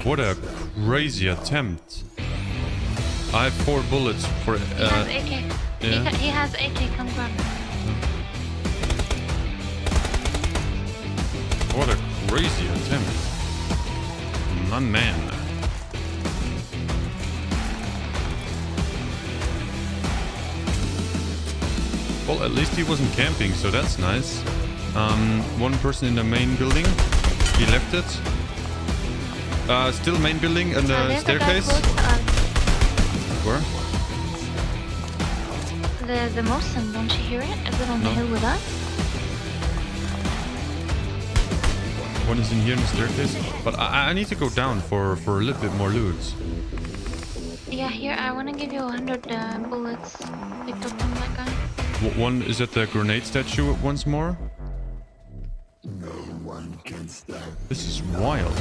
What a crazy attempt. I have 4 bullets for... He has AK. Yeah. He has AK, come grab it. What a crazy attempt. My man. Well, at least he wasn't camping, so that's nice. One person in the main building. He left it. Still main building and the staircase. Where? The Mosin, don't you hear it? Is it on the hill with us? One is in here in the staircase. But I need to go down for a little bit more loot. Yeah, here, I want to give you 100 bullets picked up from that guy. One is at the grenade statue once more. No one can stop. This is wild.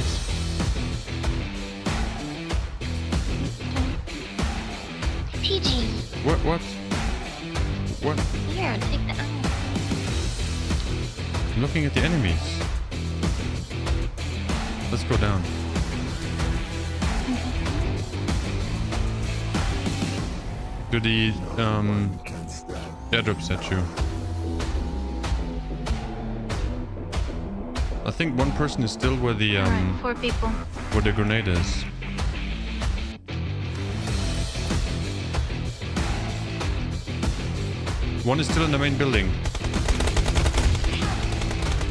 PG. What? Here, take the ammo. I'm looking at the enemies. Let's go down. To the airdrop statue. I think one person is still where the Alright, 4 people. where the grenade is. One is still in the main building.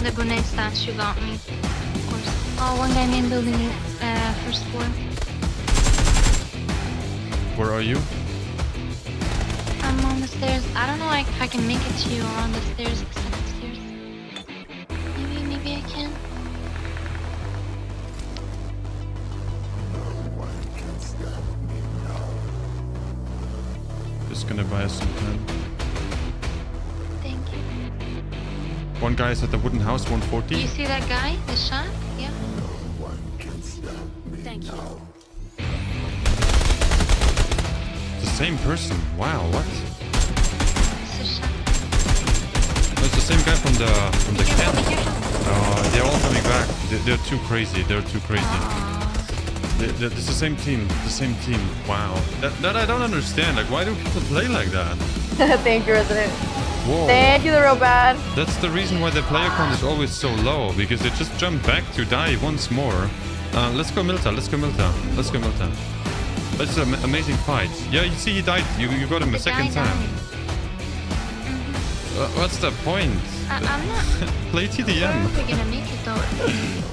The grenade statue got me. Of course. Oh, one guy main building, first floor. Where are you? I'm on the stairs. I don't know if I can make it to you or on the stairs, the second stairs. Maybe I can. Just gonna buy us some time. Thank you. One guy is at the wooden house, 140. Do you see that guy? The shot? Yeah. Thank you. The same person. Wow, what? It's a shot. Oh, it's the same guy from the camp. Be careful. They're all coming back. They're too crazy. They're too crazy. Aww. It's the same team. The same team. Wow. That I don't understand. Like, why do people play like that? Thank you, Resident. Whoa. Thank you, the real bad. That's the reason why the player count is always so low, because they just jump back to die once more. Let's go Milta. Let's go Milta. Let's go Milta. That's an amazing fight. Yeah, you see he died. You got him a second time. What's the point? I'm not. Play Where are TDM. we gonna make it though?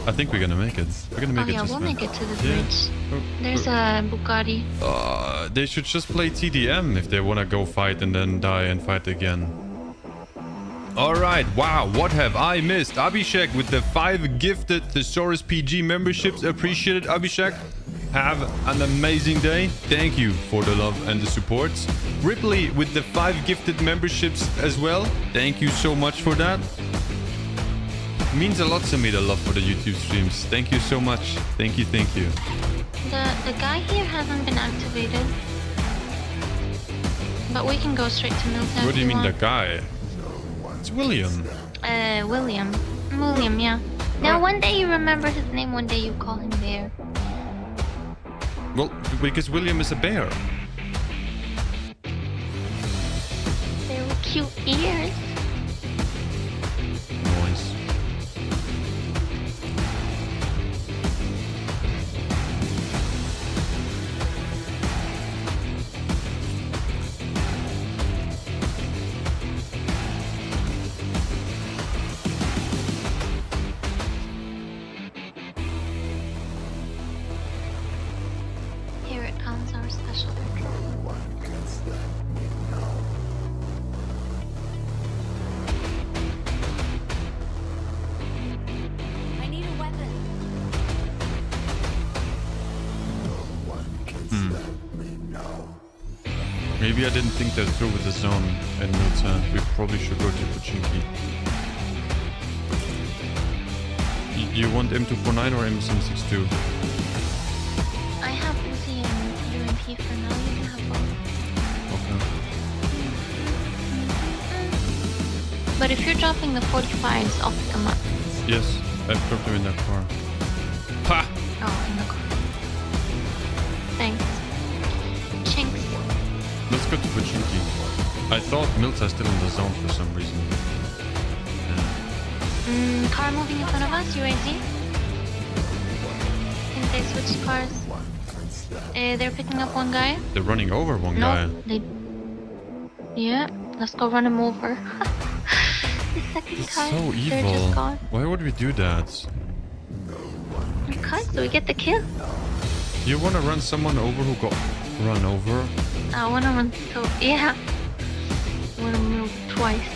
I think we're gonna make it. We're gonna make Oh it yeah, just we'll fine. make it to the Yeah. bridge. There's a Bugatti. They should just play TDM if they wanna go fight and then die and fight again. Alright, wow, what have I missed? Abhishek with the 5 gifted Thesaurus PG memberships. Appreciate it, Abhishek. Have an amazing day. Thank you for the love and the support. Ripley with the 5 gifted memberships as well. Thank you so much for that. Means a lot to me, the love for the YouTube streams. Thank you so much. Thank you, thank you. The guy here hasn't been activated. But we can go straight to Milton. What do you mean the guy? It's William. William. William, yeah. Now one day you remember his name, one day you call him Bear. Well, because William is a bear. They were cute ears. Nice. Here it comes, our special patrol. I need a weapon. Maybe I didn't think that through with the zone and Milta. We probably should go to Pochinki. You want M249 or M762? I have Uzi and UMP for now. You can have both. Okay. But if you're dropping the 45s, I'll pick them up. Yes, I've dropped them in that car. Ha! Oh, in the car. Thanks. Chinks. Let's go to Pachinki. I thought Milta's still in the zone for some reason. Car moving in front of us, UAZ. I think they switched cars. They're picking up one guy. They're running over one guy. No, they... Yeah, let's go run him over. The second It's time, so they're just evil. gone. Why would we do that? Because we get the kill. You want to run someone over who got run over? I want to run so... Yeah. I want to move twice.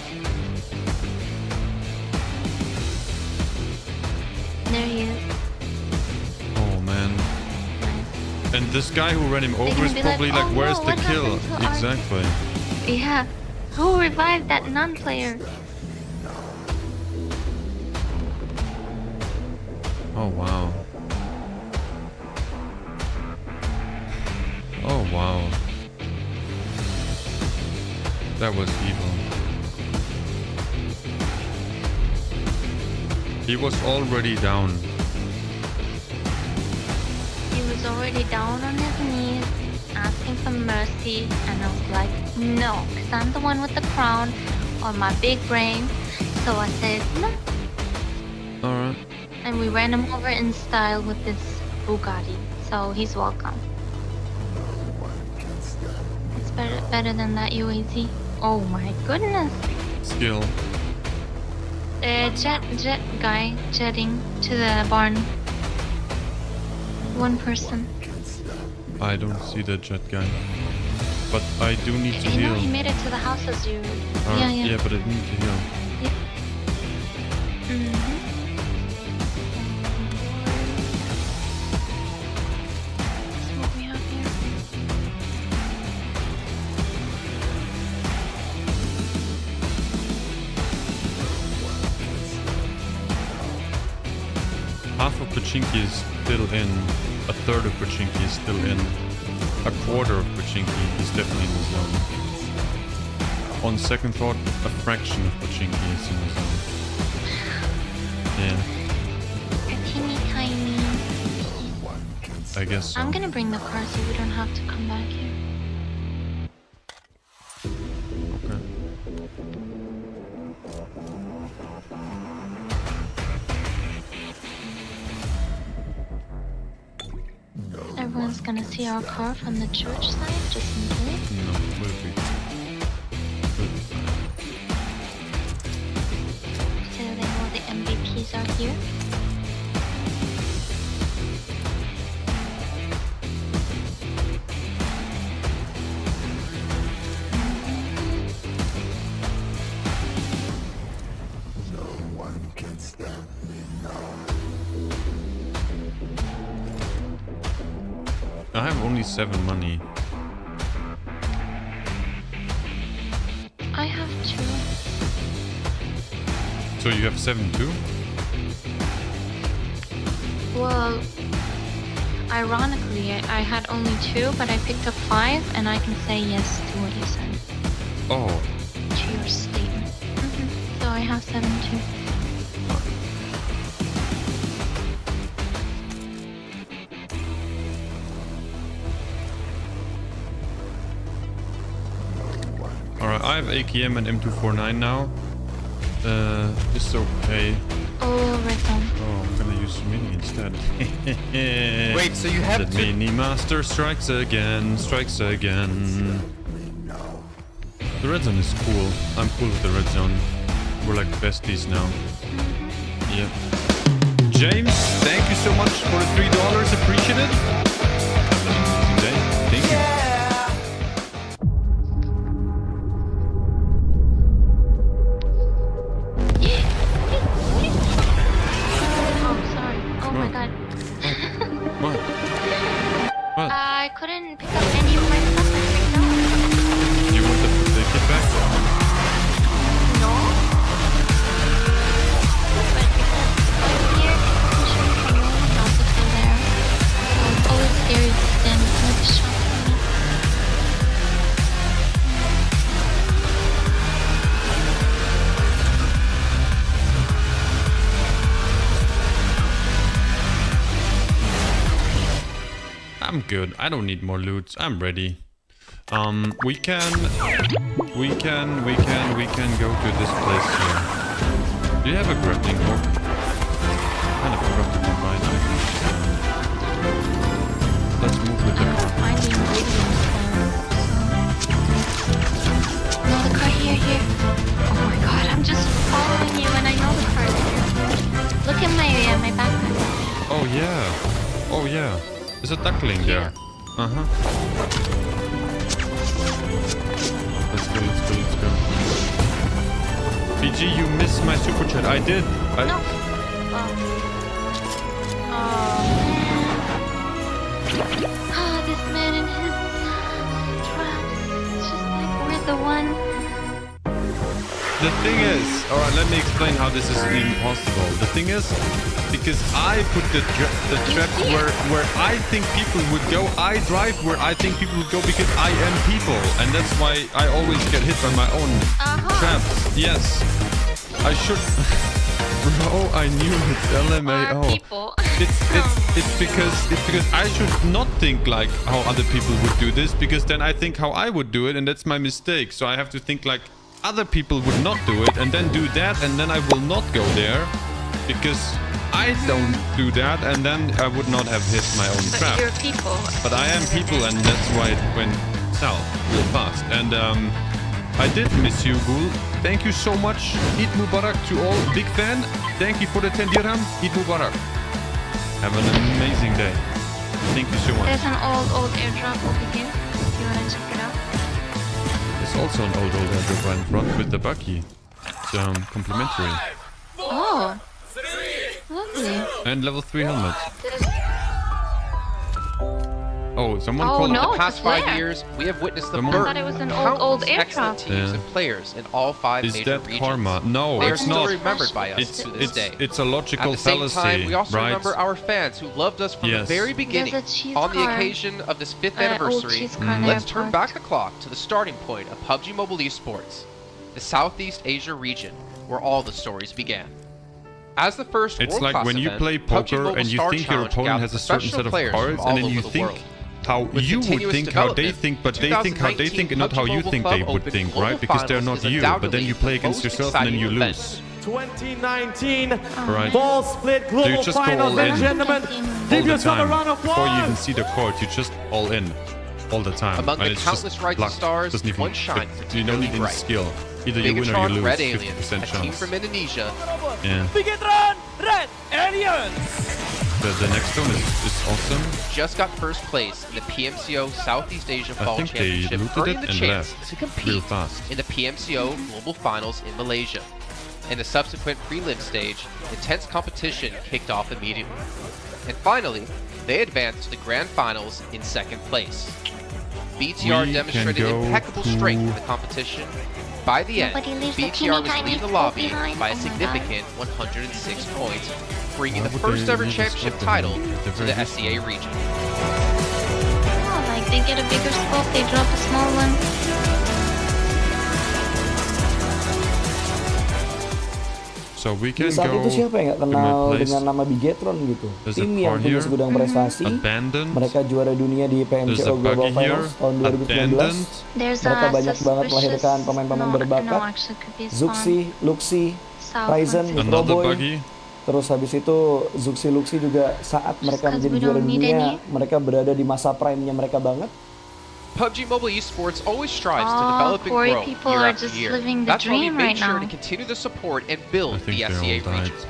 There he is. Oh man. Nice. And this guy who ran him over gonna is be probably like, like, "Oh, where's no, the what kill?" happened to our- Exactly. Yeah. Who revived that non-player? Oh wow. Oh wow. That was evil. He was already down. He was already down on his knees, asking for mercy, and I was like, no, because I'm the one with the crown on my big brain. So I said, no. Alright. And we ran him over in style with this Bugatti. So he's welcome. It's better than that UAZ. Oh my goodness. Skill. Jet guy jetting to the barn. One person. I don't see the jet guy. But I do need to You know, heal. he made it to the house as you. Alright, Yeah. but I need to heal. Mm-hmm. So what we have here? Half of Pachinki is still in. A third of Pachinki is still in. A quarter of Pachinki is definitely in the zone. On second thought, a fraction of Pachinki is in the zone. Yeah, A teeny tiny. I guess so. I'm gonna bring the car so we don't have to come back here. Okay. Everyone's gonna see our car from the church side, just in case. No, we'll be fine. So they know the MVPs are here. No one can stop me now. I have only 7 money. I have 2. So you have 7 too? Well, ironically, I had only 2, but I picked up 5, and I can say yes to what you said, Oh, to your statement. So I have 7 too. alright. I have AKM and M249 now. It's okay. Oh, red zone. Oh, I'm gonna use Mini instead. Wait, so you have The to... Mini Master strikes again, strikes again. The red zone is cool. I'm cool with the red zone. We're like besties now. Yeah. James, thank you so much for the $3. Appreciate it. Have an amazing day. Thank you. Oh, sorry. Oh my god. What? What? I couldn't pick up any of my stuff. I freaked out. Do you want the kit back? No? But because I'm here, I'm sure no one else is still there. So it's always scary to stand in front of the shop. I'm good. I don't need more loot. I'm ready. We can go to this place here. Do you have a grappling hook? Kind of forgot to combine items. Let's move with the car. Finding ingredients. No, the car here. Oh my god, I'm just following you and I know the car is here. Look at my backpack. Oh yeah. Oh yeah. There's a duckling there. Uh-huh. Let's go. BG, you missed my super chat. I did. No. Oh, this man and his traps. It's just like we're the one. The thing is, alright, let me explain how this is even possible. The thing is, because I put the traps where I think people would go. I drive where I think people would go because I am people. And that's why I always get hit by my own traps. Yes. I should... Bro, I knew it's LMAO. It's because I should not think like how other people would do this, because then I think how I would do it, and that's my mistake. So I have to think like other people would not do it and then do that, and then I will not go there because I don't do that, and then I would not have hit my own trap. But you're people. But I am people, and that's why it went south real fast. And I did miss you, Ghoul. Thank you so much. Eid Mubarak to all. Big fan. Thank you for the 10 dirham. Eid Mubarak. Have an amazing day. Thank you so much. There's an old airdrop over here. You wanna check it out? There's also an old airdrop right in front with the buggy. It's complimentary. Oh, lovely. And level 3 helmet. Oh, someone called no. The past it's 5 where? years, we have witnessed the Someone- birth I thought it was an of old countless excellent airdrop. teams Yeah. and players in all 5 Is major that regions. karma? No, They are it's still not. remembered by us to this day. It's a logical At the same fallacy, time, we also right? remember our fans who loved us from Yes. the very beginning. There's a cheese On the car. occasion of this 5th Old anniversary, cheese car there let's turn parked. back the clock to the starting point of PUBG Mobile Esports, the Southeast Asia region, where all the stories began. As the first It's world-class like when you event, play PUBG poker Mobile and you Star think your Challenge opponent gathered has a certain set professional of players from cards, all and then over you the think world. how With you would continuous think, how they development, think, but they think how they think, and not how you think they would think, right? Because they're not you, but then you play against yourself and then you lose. 2019 Right? Ball Split So you Global just go Finals, all ladies in and gentlemen. all Give the yourself a time. round of Before you even applause. see the card, you just all in all the time. Among and the it's countless just rising luck. stars, Doesn't even, one shines you don't need any bright. skill. Either you win or you Bigatron lose. Red Aliens, 50% a team chance. from Indonesia, Yeah. Bigatron Red Aliens. The next one is awesome. just got first place in the PMCO Southeast Asia I Fall think they Championship, looted earning it the and chance left to real compete fast. in the PMCO Global Finals in Malaysia. In the subsequent prelim stage, intense competition kicked off immediately. And finally, they advanced to the Grand Finals in second place. BTR We demonstrated can go impeccable to- strength in the competition. By the end, Nobody leaves the BTR teeny was tiny leading the school lobby behind. by a Oh my significant 106 points, bringing Why the would first they ever leave the championship scope title behind? They're to very the useful. SEA region. Oh, like they get a bigger scope, they drop a small one. So we can Di saat go itu siapa yang nggak to my kenal place. dengan nama Bigatron gitu? There's a Tim car yang punya here. segudang prestasi. Abandoned. Mereka juara dunia di There's a PMCO Global buggy here. Finals tahun 2019. Abandoned. There's Mereka a banyak banget suspicious... melahirkan pemain-pemain berbakat. No, actually could be Zuxi, Luxi, South Ryzen, one. Another Microboy. buggy. Terus habis itu Zuxi Luxi juga saat mereka Because menjadi we juara don't need dunia, any. mereka berada di masa prime-nya mereka banget. PUBG Mobile Esports always strives to Oh, develop and poor grow people year are after just year. living the That's why we dream make right sure now. to continue to support and I build think the they SEA all died. region.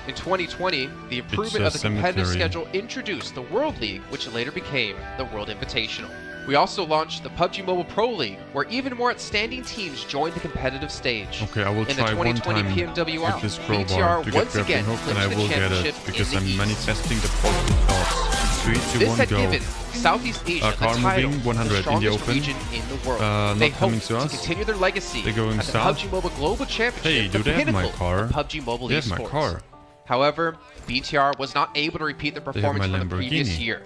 In 2020, the improvement a of the competitive cemetery. schedule introduced the World League, which later became the World Invitational. We also launched the PUBG Mobile Pro League, where even more outstanding teams joined the competitive stage. Okay, I will In the try one 2020 time PMWL, with this crowbar BTR to get once grappling again hook, and I clinched the will get it championship because in I'm the East. manifesting the positive thoughts. 3, 2, This 1, had go. given Southeast Asia car the title moving, of 100 in the the strongest open. region in the world. Not They coming hope to to us. continue their legacy They're going at the south. PUBG Mobile Global Championship, Hey, do the they have my pinnacle car? of PUBG Mobile They have my Esports. car. However, BTR was not able to repeat their They have performance my from the previous Lamborghini. year.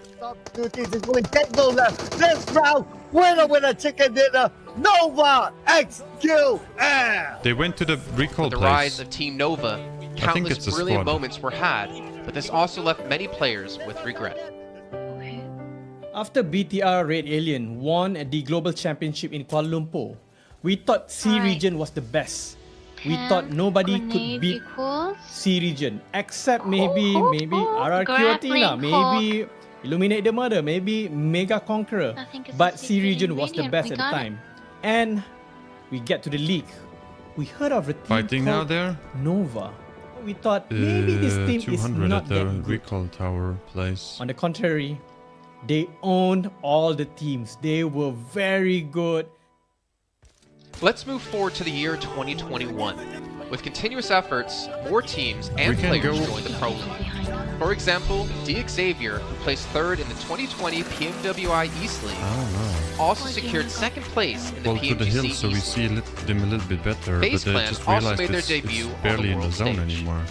Duties is going to take those this round. Winner with a chicken dinner. Nova XQM. They went to the recall With the rise place. of Team Nova, think countless it's a brilliant squad. moments were had, but this also left many players with regret. Okay. After BTR Red Alien won at the Global Championship in Kuala Lumpur, we thought C Alright. region was the best. We thought nobody could beat C region except maybe RRQ Athena, Grappling maybe Illuminate the Murder, maybe Mega Conqueror. I think it's But a C secret region was the ingredient. best We at the got it. time. And we get to the league. We heard of a team Fighting now called there. Nova. We thought maybe this team is 200 not at the that good. recall tower place. On the contrary, they owned all the teams. They were very good. Let's move forward to the year 2021. With continuous efforts, more teams and We can players go- joined the Pro League. For example, Xavier, who placed third in the 2020 PMWI East League, also secured second place in the Well, to the PMGC hill, so we East see League. them a little bit better, Base but I Clan just also realized made their it's debut on barely the in the world zone stage. anymore.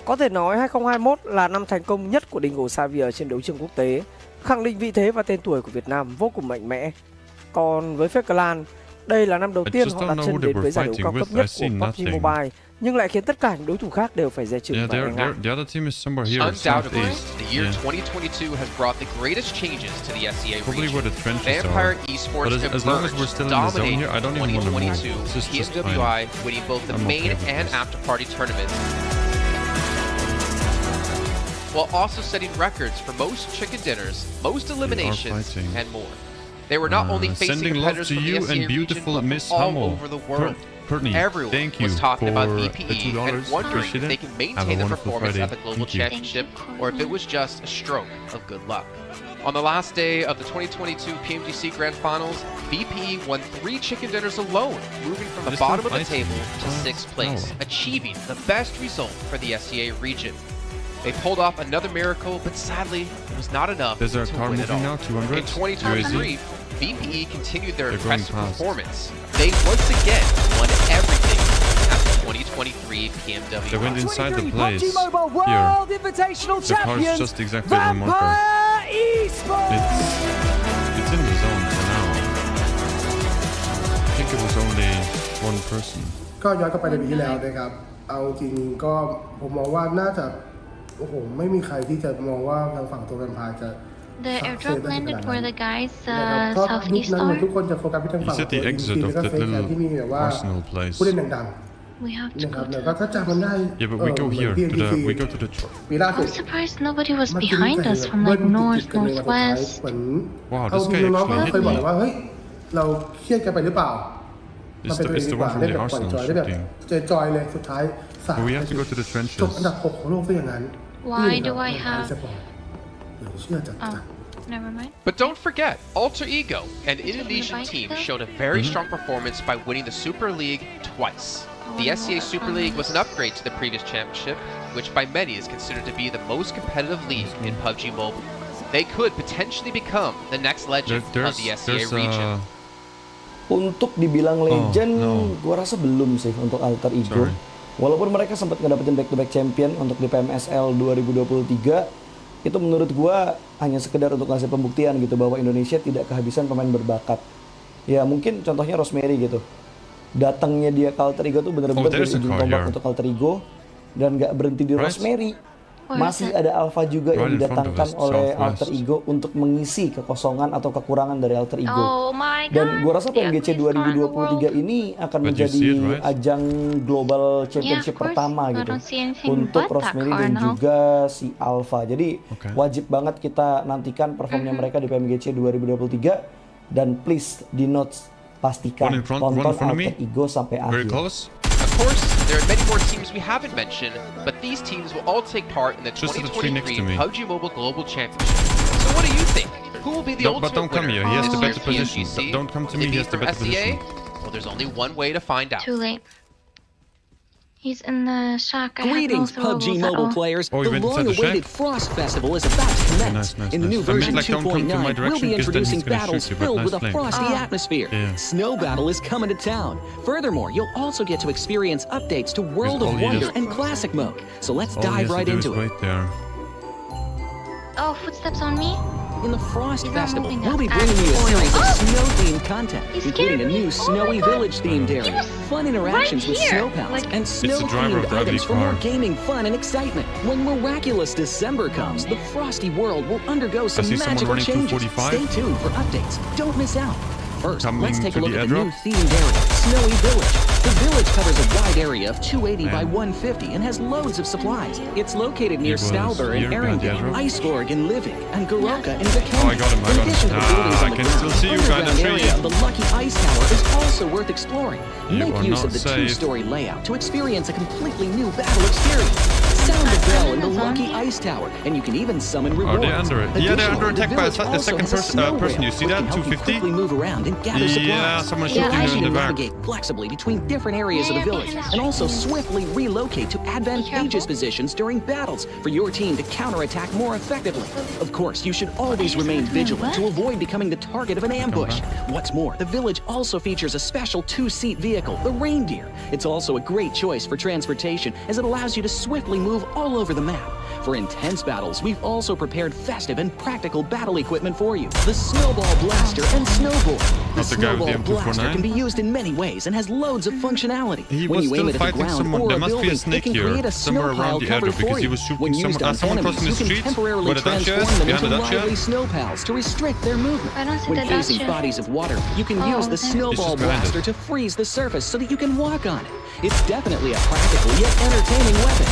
Có thể nói 2021 là năm thành công nhất của Dingo Xavier trên đấu trường quốc tế, khẳng định vị thế và tên tuổi của Việt Nam vô cùng mạnh mẽ. Còn với Faker Clan, đây là năm đầu I tiên just họ don't đặt know chân who they đến were với giải đấu fighting cao cấp with. nhất I see của PUBG nothing. Mobile, nhưng lại khiến tất cả những đối thủ khác đều phải dè chừng Yeah, và e ngại. the other team is somewhere here, Undoubtedly, southeast. the year Yeah. 2022 has brought the greatest changes to the SEA Probably region. where the trenches Vampire are. Esports But as long as we're emerged, still in the zone dominating here, I don't even want to move. 2022 This is just fine. PMWI, winning both the I'm main okay with and this. after-party tournaments, while also setting records for most chicken dinners, most eliminations, fighting. and more. They were not only facing Sending love competitors to from the you SEA and region, beautiful but Miss from all Hummel. over the world. Courtney, Everyone thank you was talking for about the VPE $2. and wondering Appreciate if they it. can Have a maintain their wonderful performance Friday. at the global Thank you. championship, or if it was just a stroke of good luck. On the last day of the 2022 PMGC Grand Finals, VPE won 3 chicken dinners alone, moving from the This bottom of one the fighting. table to 6th place, No. achieving the best result for the SEA region. They pulled off another miracle, but sadly, it was not enough There's a to car win it moving all. now, 200. In 2023, VPE continued their They're going impressive past. performance. They once again won everything at the 2023 PMW. They went inside the place. PUBG Mobile Here. World Invitational The car's Champions, just exactly the marker. Vampire Esports. It's in the zone for now. I think it was only one person. ก็ย้อนกลับไปในปีที่แล้วนะครับ เอาจริงก็ผมมองว่าน่าจะโอ้โหไม่มีใครที่จะมองว่าทางฝั่งตัวแวมไพร์จะ The airdrop landed where the guys นะครับเพราะยุค southeast นั้นเนี่ย are. ทุกคนจะโฟกัสไปทางฝั่ง He's at the ตัว exit of แล้วก็ that เฟซแทนที่มีแบบว่า little Arsenal place. ผู้เล่นดัง We have ๆ to นะครับ go แล้ว to ก็ถ้าจำมันได้ Yeah, but we go here. We go to the. ปีล่าสุด I'm surprised nobody was มันจะมี behind แต่ us from เบิ้ like ล north, ติดๆกันในวันสุดท้าย northwest. เหมือน Wow, เอา this จริ guy งๆน้องๆก็ actually เคย hit บอก me. เลยว่าเฮ้ยเราเครียดกันไปหรือเปล่า It's มันเป็น the, ตัวเอง it's ดี the กว่า one from เล่น the แบบปล่อย Arsenal จอยได้แบบ shooting. จอยๆเลยสุดท้ายสาม But we have to go to the จบ trenches. อันดับ 6 ของโลกซะอย่างนั้น Why do I นี่ have? สปอร์ตเดี๋ยวเชื่อจัด Oh, never mind. But don't forget, Alter Ego, an Indonesian team, showed a very strong performance by winning the Super League twice. The SCA Super League was an upgrade to the previous championship, which by many is considered to be the most competitive league in PUBG Mobile. They could potentially become the next legend of the SCA region. Untuk dibilang legend, no. gua rasa belum sih untuk Alter Ego. Sorry. Walaupun mereka sempat ngedapetin back-to-back champion untuk di PMSL 2023, itu menurut gua hanya sekedar untuk ngasih pembuktian gitu bahwa Indonesia tidak kehabisan pemain berbakat. Ya mungkin contohnya Rosemary gitu. Datangnya dia ke Alter Ego tuh bener-bener dari there's a ujung car tombak here. untuk Alter Ego dan nggak berhenti di Right. Rosemary. Where is Masih it? ada Alpha juga yang Right in front of didatangkan us, oleh southwest. Alter Ego untuk mengisi kekosongan atau kekurangan dari Alter Ego. Oh my god. Dan gue rasa the PMGC ugliest car in the world. 2023 ini akan But you menjadi see it, right? ajang global championship Yeah, of course. pertama I gitu don't see anything untuk but that Rosemary car dan now. juga si Alpha. Jadi Okay. wajib banget kita nantikan performnya mereka di PMGC 2023 dan please di notes pastikan One in front tonton of me. Alter Ego sampai Very akhir. close. Of course, there are many more teams we haven't mentioned, but these teams will all take part in the Just at the tree next 2023 to me. PUBG Mobile Global Championship. So what do you think? Who will be the But ultimate don't come winner here. He has of the this better year's position. PMGC? Don't come to Will me. it He be has the from better SEA? position. Well, there's only one way to find out. Too late. He's in the shack. I Greetings, have no PUBG throwables at Mobile all. players. Oh, you The went inside the long-awaited shack? Frost Festival is about to commence. Nice, In the new nice. I mean, version like, don't come to my 2.9, we'll direction, be 'cause then he's introducing gonna shoot battles you, but filled nice with a flame. frosty Oh. atmosphere. Yeah. Snow Battle is coming to town. Furthermore, you'll also get to experience updates to World all of he Wonder does- and Classic Mode. So let's All he dive has to right do is into it. wait there. Oh, footsteps on me. In the Frost He's not Festival, moving we'll be up. bringing you a series of Oh! snow-themed content, He including a scared me. new Oh Snowy my God. Village-themed He area, was fun interactions right with here. snow pals, Like- and It's the driver of snow-themed the ugly items for more car. gaming fun and excitement. When miraculous December comes, the Frosty world will undergo some see someone magical running changes. 245. Stay tuned for updates. Don't miss out. First, Coming let's take a to look the at the new airdrop. themed area, Snowy Village. The village covers a wide area of 280 by Man. 150 and has loads of supplies. It's located near He was Stauber here and behind the Erringen, airdrop. Iceborg and Livik, and Garoka and Vikenda. Oh, I got him, I In got him. addition to the buildings I on the can ground, still see you the behind the underground tree. area of the Lucky Ice Tower is also worth exploring. You Make are use not of the safe. two-story layout to experience a completely new battle experience. Sound the bell in the Lucky Ice Tower, and you can even summon rewards. Are they under it? Yeah, they're under Additionally, the attack by a village also second has a snow person. You rail, see which that? can help you 250? quickly move around and gather supplies. Yeah, someone It shooting allows you you in to the back. navigate flexibly between different areas of the village, and also swiftly relocate to advantageous positions during battles for your team to counterattack more effectively. Of course, you should always remain vigilant to avoid becoming the target of an ambush. What's more, the village also features a special two-seat vehicle, the reindeer. It's also a great choice for transportation, as it allows you to swiftly move all over the map. For intense battles, we've also prepared festive and practical battle equipment for you. The Snowball Blaster and Snowboard. The Not the guy with Snowball the Blaster M249? can be used in many ways and has loads of functionality. He When was you aim still it at the fighting ground someone. or There a must be a building, snake it can here, create a somewhere snow around pile the cover airdrop, because for he you. was shooting When used on someone enemies, crossing the you can street. temporarily Where the Dutch is? transform them Behind into the Dutch, yeah? lively snow pals to restrict their movement. I don't see When the facing Dutch. bodies of water, you can Oh, use the okay. Snowball It's just behind Blaster it. to freeze the surface so that you can walk on it. It's definitely a practical yet entertaining weapon.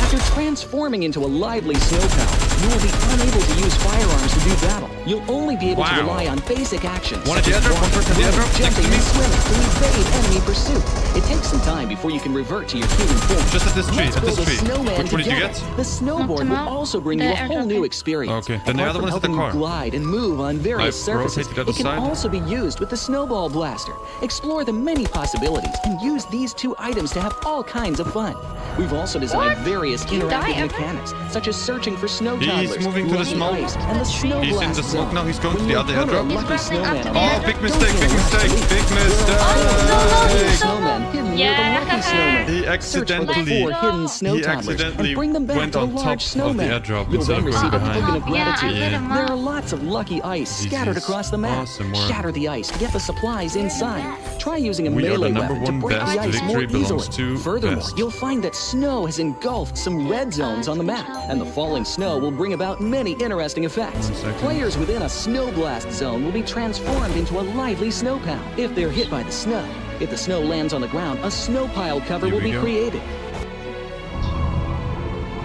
After transforming into a lively snow pal, you will be unable to use firearms to do battle. You'll only be able to Wow. rely on basic actions. One at such the as airdrop, one walking, person at the running, airdrop, next to jumping, me. and swimming to evade enemy pursuit. It takes some time before you can revert to your human form. Just at this tree, Let's at this build a tree. snowman Which one did you together. get? The snowboard will also bring The you a whole airdrop new thing. experience. Okay, then the Apart other from one is at the helping you car. glide and move on various I've surfaces, rotated the other it can side. also be used with the Snowball Blaster. Explore the many possibilities and use these two items to have all kinds of fun. We've also designed various Did you die interactive ever? mechanics, such as searching for snow He's toddlers, moving to the lucky smoke. ice, and the snow He's in blast the smoke zone. now. He's going to When the you other encounter a airdrop. lucky He's snowman running on up the to Oh, the big map, mistake, don't big feel mistake, lost. big There are mistake. lots of snowmen hidden near the lucky Yeah. snowman. He Search for the accidentally- 4 hidden snow he toddlers accidentally and bring them back went to the on top large of the snowman. airdrop You'll instead then of going receive a behind. token of Yeah, I gratitude. lit him There up. are lots of lucky ice scattered This is across the map. awesome work. Shatter the ice to get the supplies inside. Try using a We are the melee number weapon to one break best. the ice more Victory belongs easily. to Furthermore, best. you'll find that snow has engulfed some red zones on the map, and the falling snow will bring about many interesting effects. 1 second. Players within a snow blast zone will be transformed into a lively snow pal if they're hit by the snow. If the snow lands on the ground, a snow pile cover Here will we be go. created.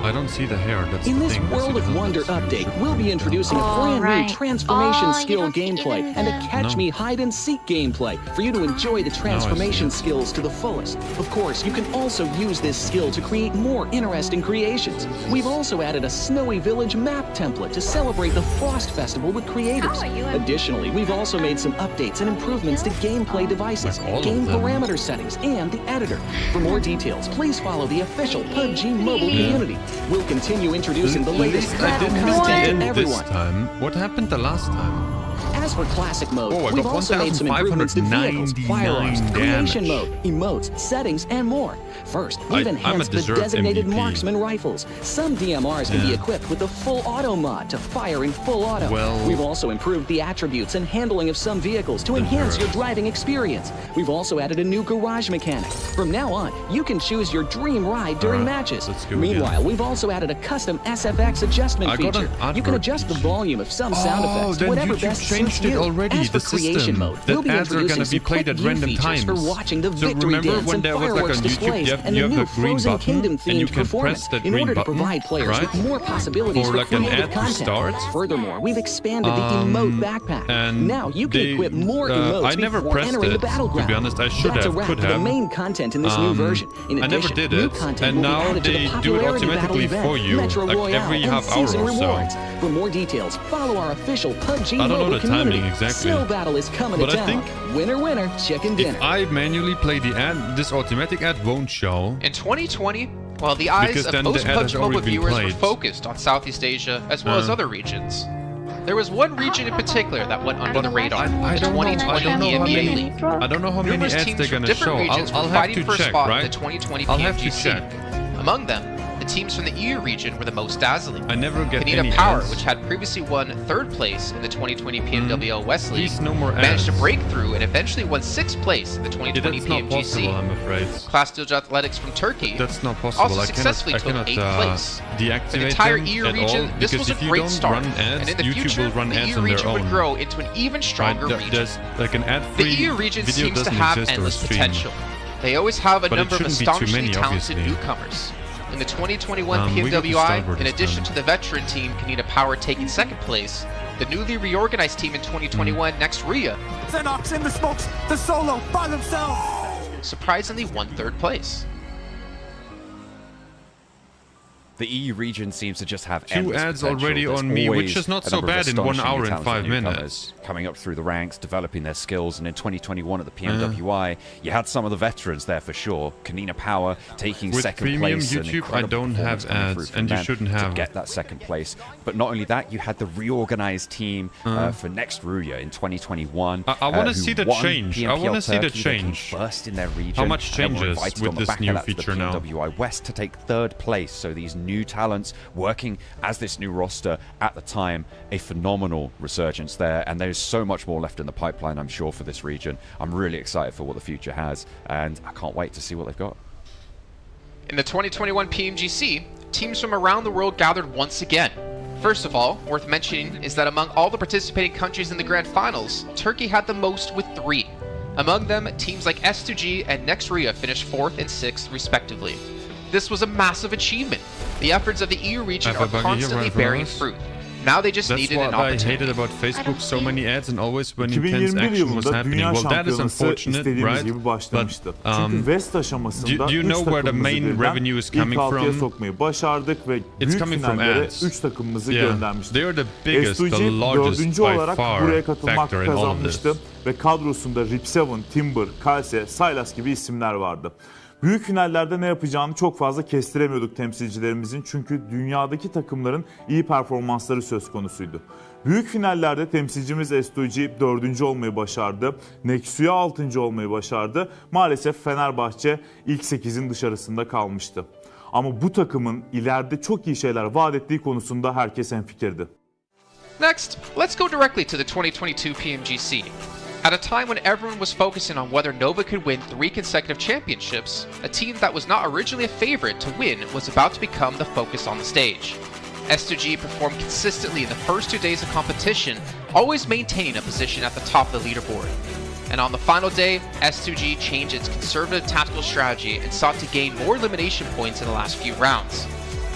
I don't see the hair. That's In the this thing. That's World the of helmet. Wonder update, we'll be introducing a Oh, brand right. new transformation Oh, you skill don't see gameplay even and a the- catch No. me hide and seek gameplay for you to enjoy the transformation it. skills to the fullest. Of course, you can also use this skill to create more interesting creations. We've also added a Snowy Village map template to celebrate the Frost Festival with creators. How are you? Additionally, we've also made some updates and improvements to gameplay devices, Like all of game them. parameter settings, and the editor. For more details, please follow the official PUBG mobile Yeah. community. We'll continue introducing the At latest least I didn't have to content to end this everyone. time. What happened the last time? As for classic mode, Oh, I we've got also made some improvements to vehicles, 1,599 firearms, creation damage. mode, emotes, settings, and more. First, we've I'm a enhanced the deserved designated MVP. marksman rifles. Some DMRs can be Yeah. equipped with the full auto mod to fire in full auto. Well- We've also improved the attributes and handling of some vehicles to enhance your driving experience. We've also added a new garage mechanic. From now on, you can choose your dream ride during Alright, matches. let's go Meanwhile, again. we've also added a custom SFX adjustment I got feature. an You can advert adjust the each. volume of some sound Oh, effects to then whatever YouTube best changed suits it you. already, As for the creation system. mode, That we'll be ads are introducing gonna be some played quick at view random features times. for watching the So victory remember dance when and there was like fireworks on YouTube, displays you have and the new the green Frozen button, Kingdom and you themed can performance press that in green order to button, provide players right? with more possibilities For for like an creative ad to content. start. Furthermore, we've expanded the emote backpack. and Now you can they- equip more emotes I never before pressed entering the it, to battleground. be honest. I should That's have, a wrap could for the have. main content in this new version. In I never addition, did new it, content and will be now added to the they do it popularity automatically battle for event, you, Metro like Royale, every and half hour season or so. rewards. For more details, follow our official PUBG I don't know mobile the community. timing exactly. Snow Battle is coming But to I town. think Winner, winner, chicken dinner. If I manually play the ad, this automatic ad won't show. In 2020, while the eyes Because of then most the ad has PUBG mobile already been viewers were played. focused on Southeast Asia as well as other regions, there was one region in particular that went under the radar. I the don't know. 2020 I don't know how EMEA many. League. I don't know how many Numerous ads teams they're from gonna different show. regions I'll were have fighting to for a check, spot in right? the 2020 I'll have to PMGC. check. Among them, the the teams from the EU region were the most dazzling. I never get Canada any Power, ads. which had previously won 3rd place in the 2020 PMWL West League, Please, no more managed to ads. break through and eventually won 6th place in the 2020 That's not PMGC. possible, I'm afraid. Class Stilge Athletics from Turkey That's not possible. also I successfully cannot took 8th place. deactivate For the entire them EU at region, all, this because was a if you great don't start, run ads, and in the YouTube future, will run the ads EU on their region would own. grow into an even stronger Right, region. there's like an The ad-free EU region video seems to doesn't have exist or endless stream. potential. They always have a But it number of shouldn't be too astonishingly many, talented obviously. newcomers. In the 2021 We got the PMWI, starboard in this addition time. to the veteran team Canada Power taking 2nd place, the newly reorganized team in 2021 Next Ria Xenox in the smokes, the solo by themselves. surprisingly won 3rd place. The EU region seems to just have 2 endless ads potential. already There's on me, which always is not a so number of bad in 1 hour astonishingly and 5 talented minutes. newcomers coming up through the ranks, developing their skills, and in 2021 at the PMWI, you had some of the veterans there for sure. Canina Power taking With 2nd premium place. an YouTube, I incredible don't have performance coming through ads, from and you them shouldn't to have. get that 2nd place. But not only that, you had the reorganized team for Next Ruya in 2021. I want to who see the won change. I PMPL want to see the Turkey. They came change. first in their region. How much and then were changes invited with on the this back of new that to the feature now? PMWI West to take 3rd place. So these new talents working as this new roster at the time, a phenomenal resurgence there, and there's so much more left in the pipeline, I'm sure, for this region. I'm really excited for what the future has, and I can't wait to see what they've got. In the 2021 PMGC, teams from around the world gathered once again. First of all, worth mentioning is that among all the participating countries in the grand finals, Turkey had the most with 3. Among them, teams like S2G and Next Ria finished 4th and 6th respectively. This was a massive achievement. The efforts of the EU region I have are a buggy here constantly right bearing for us. fruit. Now they just That's needed what an I opportunity. hated about Facebook. So many ads, and always when intense 2021 action was yılında happening. Dünya Well, that is Şampiyonası unfortunate, istediğimiz right? gibi başlamıştı. But Çünkü West aşamasında do you 3 know where the takımımızı main birden revenue is ilk coming 6'ya from? sokmayı başardık ve It's büyük coming from finallere ads. 3 takımımızı Yeah, göndermiştik. they are the biggest, the S2G largest 4. by olarak far buraya katılmak factor in all of kazanmıştı this. ve kadrosunda Rip7, Timber, Kalse, Sylas gibi isimler vardı. Büyük finallerde ne yapacağını çok fazla kestiremiyorduk temsilcilerimizin, çünkü dünyadaki takımların iyi performansları söz konusuydu. Büyük finallerde temsilcimiz S2G 4. olmayı başardı. Nexu'ya 6. olmayı başardı. Maalesef Fenerbahçe ilk 8'in dışarısında kalmıştı. Ama bu takımın ileride çok iyi şeyler vaat ettiği konusunda herkes hemfikirdi. Next, let's go directly to the 2022 PMGC. At a time when everyone was focusing on whether Nova could win 3 consecutive championships, a team that was not originally a favorite to win was about to become the focus on the stage. S2G performed consistently in the first 2 days of competition, always maintaining a position at the top of the leaderboard. And on the final day, S2G changed its conservative tactical strategy and sought to gain more elimination points in the last few rounds.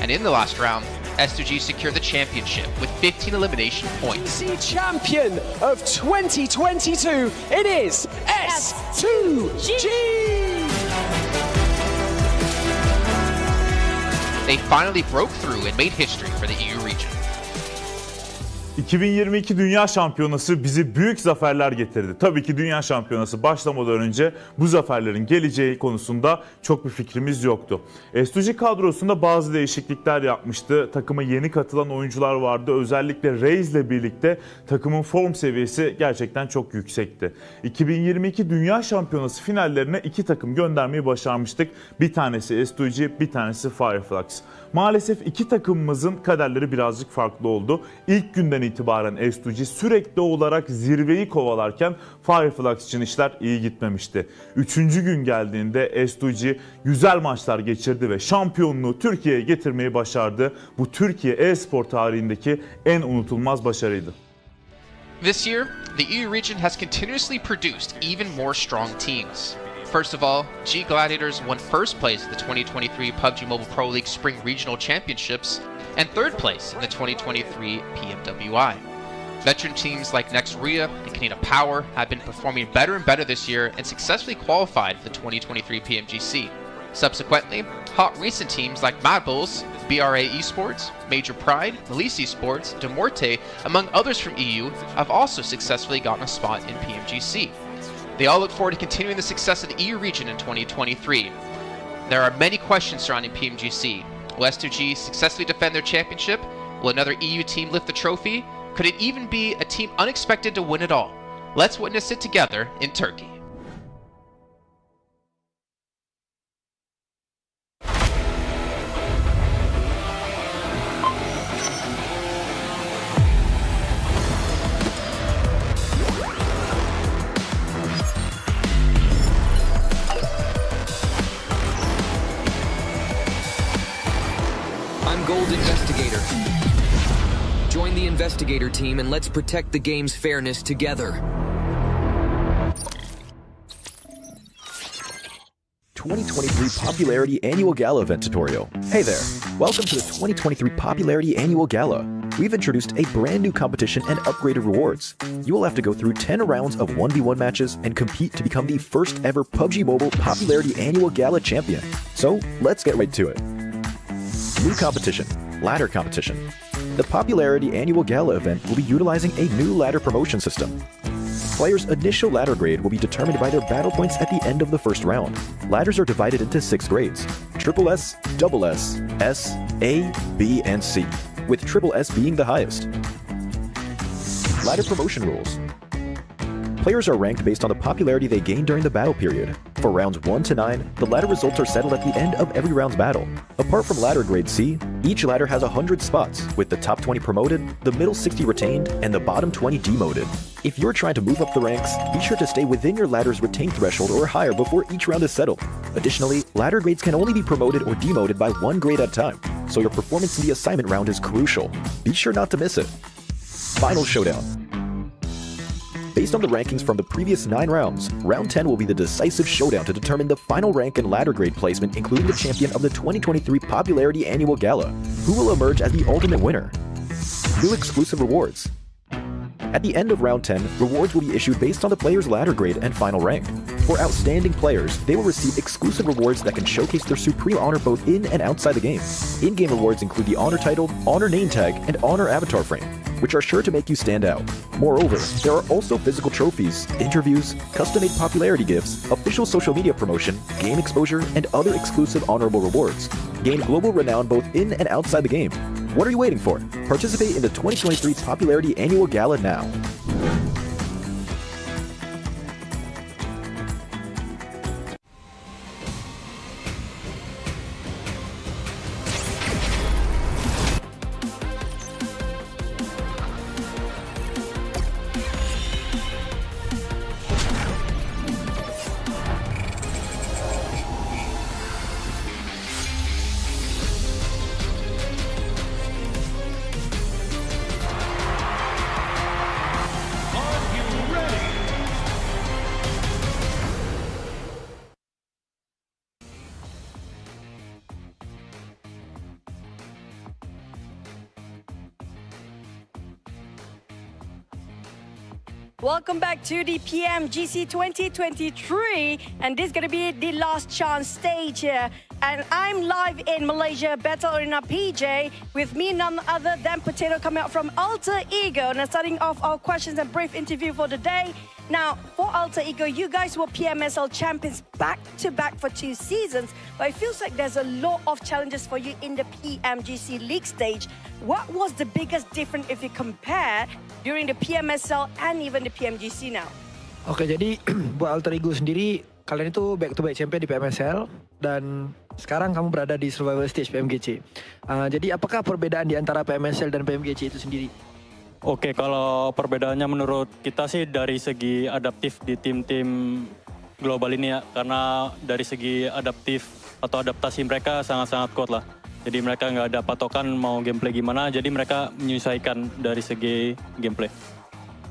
And in the last round, S2G secured the championship with 15 elimination points. Champion of 2022, it is S2G! They finally broke through and made history for the EU region. 2022 Dünya Şampiyonası bizi büyük zaferler getirdi. Tabii ki Dünya Şampiyonası başlamadan önce bu zaferlerin geleceği konusunda çok bir fikrimiz yoktu. S2G kadrosunda bazı değişiklikler yapmıştı. Takıma yeni katılan oyuncular vardı. Özellikle Reis ile birlikte takımın form seviyesi gerçekten çok yüksekti. 2022 Dünya Şampiyonası finallerine 2 takım göndermeyi başarmıştık. Bir tanesi S2G, bir tanesi Fireflux. Maalesef 2 takımımızın kaderleri birazcık farklı oldu. İlk günden itibaren S2G sürekli olarak zirveyi kovalarken Fireflux için işler iyi gitmemişti. 3. gün geldiğinde S2G güzel maçlar geçirdi ve şampiyonluğu Türkiye'ye getirmeyi başardı. Bu Türkiye e-spor tarihindeki en unutulmaz başarıydı. This year, the EU region has continuously produced even more strong teams. First of all, G Gladiators won first place at the 2023 PUBG Mobile Pro League Spring Regional Championships and third place in the 2023 PMWI. Veteran teams like Next Ria and Canada Power have been performing better and better this year and successfully qualified for the 2023 PMGC. Subsequently, hot recent teams like Mad Bulls, BRA Esports, Major Pride, Melise Esports, Demorte, among others from EU, have also successfully gotten a spot in PMGC. They all look forward to continuing the success of the EU region in 2023. There are many questions surrounding PMGC. Will S2G successfully defend their championship? Will another EU team lift the trophy? Could it even be a team unexpected to win it all? Let's witness it together in Turkey. investigator team and let's protect the game's fairness together. 2023 Popularity Annual Gala event tutorial. Hey there, welcome to the 2023 Popularity Annual Gala. We've introduced a brand new competition and upgraded rewards. You will have to go through 10 rounds of 1v1 matches and compete to become the first ever PUBG Mobile Popularity Annual Gala champion. So let's get right to it. New competition, ladder competition. The Popularity Annual Gala event will be utilizing a new ladder promotion system. Players' initial ladder grade will be determined by their battle points at the end of the first round. Ladders are divided into 6 grades: Triple S, Double S, S, A, B, and C, with Triple S being the highest. Ladder promotion rules. Players are ranked based on the popularity they gain during the battle period. For rounds 1 to 9, the ladder results are settled at the end of every round's battle. Apart from ladder grade C, each ladder has 100 spots, with the top 20 promoted, the middle 60 retained, and the bottom 20 demoted. If you're trying to move up the ranks, be sure to stay within your ladder's retained threshold or higher before each round is settled. Additionally, ladder grades can only be promoted or demoted by 1 grade at a time, so your performance in the assignment round is crucial. Be sure not to miss it. Final showdown. Based on the rankings from the previous 9 rounds, round 10 will be the decisive showdown to determine the final rank and ladder grade placement, including the champion of the 2023 Popularity Annual Gala, who will emerge as the ultimate winner. New exclusive rewards. At the end of round 10, rewards will be issued based on the player's ladder grade and final rank. For outstanding players, they will receive exclusive rewards that can showcase their supreme honor both in and outside the game. In-game rewards include the honor title, honor name tag, and honor avatar frame, which are sure to make you stand out. Moreover, there are also physical trophies, interviews, custom-made popularity gifts, official social media promotion, game exposure, and other exclusive honorable rewards. Gain global renown both in and outside the game. What are you waiting for? Participate in the 2023 Popularity Annual Gala now. Welcome back to the PMGC 2023, and this is going to be the last chance stage here. And I'm live in Malaysia, Battle Arena PJ, with me none other than Potato coming out from Alter Ego. Now starting off our questions and brief interview for the day. Now, for Alter Ego, you guys were PMSL champions back-to-back for 2 seasons, but it feels like there's a lot of challenges for you in the PMGC League stage. What was the biggest difference if you compare during the PMSL and even the PMGC now? Oke, jadi buat Alter Ego sendiri, kalian itu back-to-back champion di PMSL dan sekarang kamu berada di survival stage PMGC. Jadi apakah perbedaan di antara PMSL dan PMGC itu sendiri? Oke, kalau perbedaannya menurut kita sih dari segi adaptif di tim-tim global ini ya. Karena dari segi adaptif atau adaptasi mereka sangat-sangat kuat lah. Jadi mereka nggak ada patokan mau gameplay gimana, jadi mereka menyesuaikan dari segi gameplay.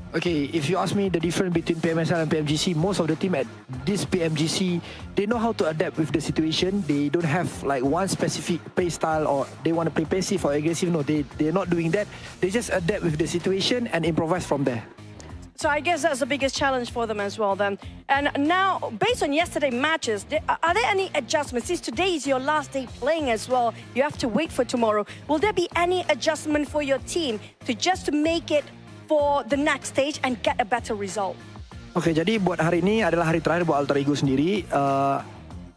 Okay, if you ask me the difference between PMSL and PMGC, most of the team at this PMGC, they know how to adapt with the situation. They don't have like one specific play style or they want to play passive or aggressive. No, they're not doing that. They just adapt with the situation and improvise from there. So I guess that's the biggest challenge for them as well then. And now, based on yesterday's matches, are there any adjustments? Since today is your last day playing as well, you have to wait for tomorrow. Will there be any adjustment for your team to just make it for the next stage and get a better result? Oke, jadi buat hari ini adalah hari terakhir buat Alter Ego sendiri.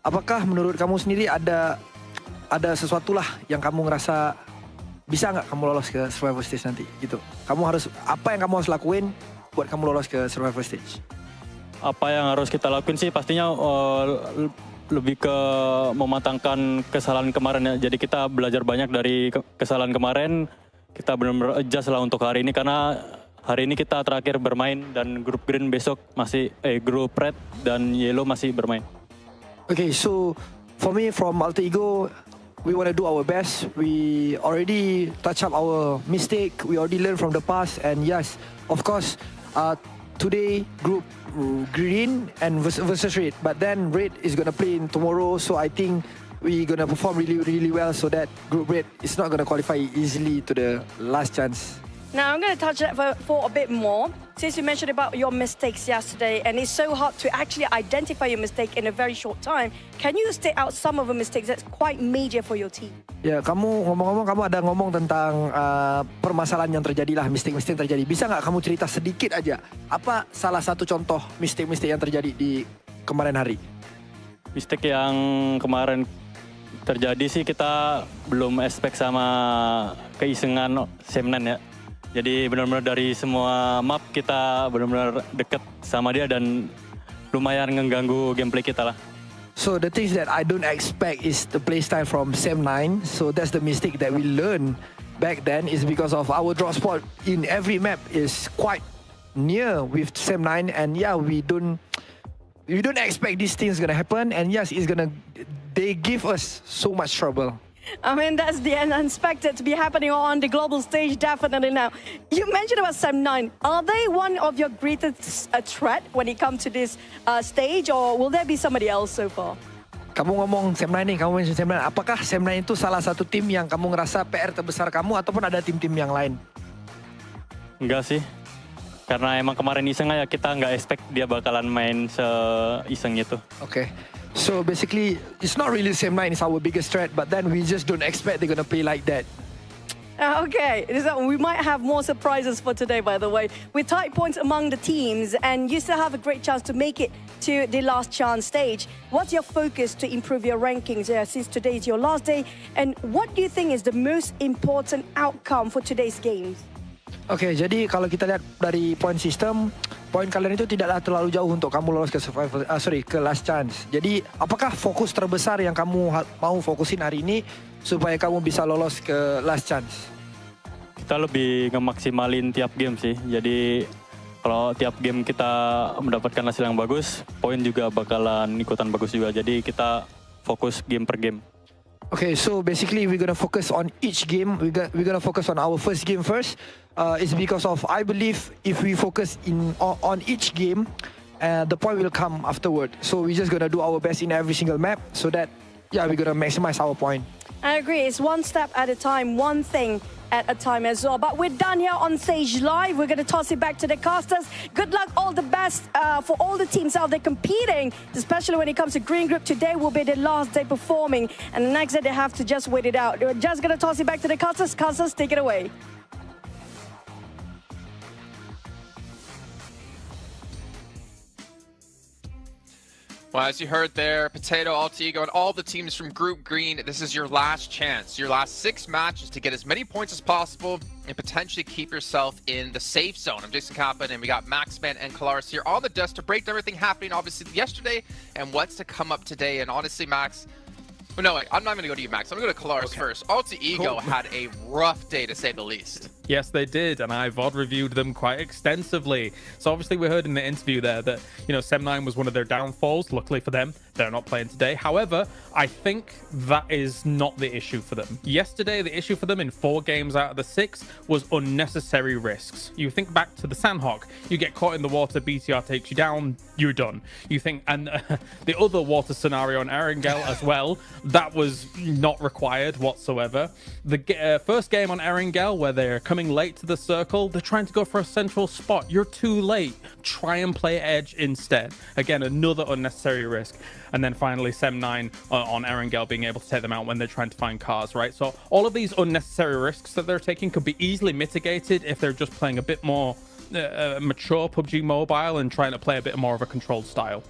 Apakah menurut kamu sendiri ada sesuatu lah yang kamu ngerasa bisa nggak kamu lolos ke survival stage nanti gitu? Apa yang kamu harus lakuin buat kamu lolos ke survival stage? Apa yang harus kita lakuin sih pastinya lebih ke mematangkan kesalahan kemarin ya. Jadi kita belajar banyak dari kesalahan kemarin. Kita benar-benar adjust lah untuk hari ini karena hari ini kita terakhir bermain dan grup green besok masih grup red dan yellow masih bermain. Okay, so for me from Alter Ego, we want to do our best. We already touch up our mistake. We already learned from the past. And yes, of course, today group green and versus red. But then red is going to play in tomorrow. So I think we're going to perform really well so that group red is not going to qualify easily to the last chance. Now, I'm going to touch that for a bit more. Since you mentioned about your mistakes yesterday, and it's so hard to actually identify your mistake in a very short time, can you state out some of the mistakes that's quite major for your team? Ya, kamu ngomong-ngomong, kamu ada ngomong tentang permasalahan yang terjadi lah, mistake-mistake terjadi. Bisa nggak kamu cerita sedikit aja, apa salah satu contoh mistake-mistake yang terjadi di kemarin hari? Mistake yang kemarin terjadi sih kita belum expect sama keisengan Semnan ya. Jadi benar-benar dari semua map kita benar-benar deket sama dia dan lumayan mengganggu gameplay kita lah. So the things that I don't expect is the playstyle from Sem9. So that's the mistake that we learned back then is because of our drop spot in every map is quite near with Sem9, and yeah, we don't expect these things gonna happen, and yes, they give us so much trouble. I mean, that's the unexpected to be happening on the global stage, definitely now. You mentioned about Sem9. Are they one of your greatest threat when it comes to this stage, or will there be somebody else so far? Kamu ngomong Sem9 nih, kamu mention Sem9. Apakah Sem9 itu salah satu tim yang kamu ngerasa PR terbesar kamu, ataupun ada tim-tim yang lain? Enggak sih. Karena emang kemarin iseng aja, kita nggak expect dia bakalan main se-iseng itu. Okay. So basically, it's not really Sem9 is our biggest threat, but then we just don't expect they're gonna play like that. Okay, we might have more surprises for today, by the way. With tight points among the teams, and you still have a great chance to make it to the last chance stage. What's your focus to improve your rankings since today is your last day? And what do you think is the most important outcome for today's games? Oke, jadi kalau kita lihat dari point system, poin kalian itu tidaklah terlalu jauh untuk kamu lolos ke ke last chance. Jadi, apakah fokus terbesar yang kamu mau fokusin hari ini supaya kamu bisa lolos ke last chance? Kita lebih ngemaksimalin tiap game sih. Jadi, kalau tiap game kita mendapatkan hasil yang bagus, poin juga bakalan ikutan bagus juga. Jadi, kita fokus game per game. Okay, so basically we're gonna focus on each game. We're gonna focus on our first game first. It's because of I believe if we focus on each game, the point will come afterward. So we're just gonna do our best in every single map, so that we're gonna maximize our point. I agree. It's one step at a time, one thing at a time as well. But we're done here on Stage Live. We're going to toss it back to the casters. Good luck, all the best for all the teams out there competing, especially when it comes to Green Group. Today will be the last day performing, and the next day they have to just wait it out. We're just going to toss it back to the casters. Casters, take it away. Well, as you heard there, Potato, Alter Ego, and all the teams from Group Green, this is your last chance. Your last 6 matches to get as many points as possible and potentially keep yourself in the safe zone. I'm Jason Kappa, and we got Maxman and Kalaris here on the desk to break down everything happening, obviously, yesterday and what's to come up today. And honestly, Max, well, no, wait, I'm not going to go to you, Max. I'm going to go to Kalaris first. Alter Ego had a rough day, to say the least. Yes, they did, and I VOD reviewed them quite extensively. So obviously we heard in the interview there that, you know, Sem9 was one of their downfalls. Luckily for them, they're not playing today. However, I think that is not the issue for them. Yesterday, the issue for them in 4 games out of the 6 was unnecessary risks. You think back to the Sandhawk, you get caught in the water, BTR takes you down, you're done. You think, and the other water scenario on Erangel as well, that was not required whatsoever. The first game on Erangel, where they're coming late to the circle, they're trying to go for a central spot. You're too late. Try and play edge instead. Again, another unnecessary risk. And then finally, Sem9 on Erangel being able to take them out when they're trying to find cars, right? So all of these unnecessary risks that they're taking could be easily mitigated if they're just playing a bit more mature PUBG Mobile and trying to play a bit more of a controlled style.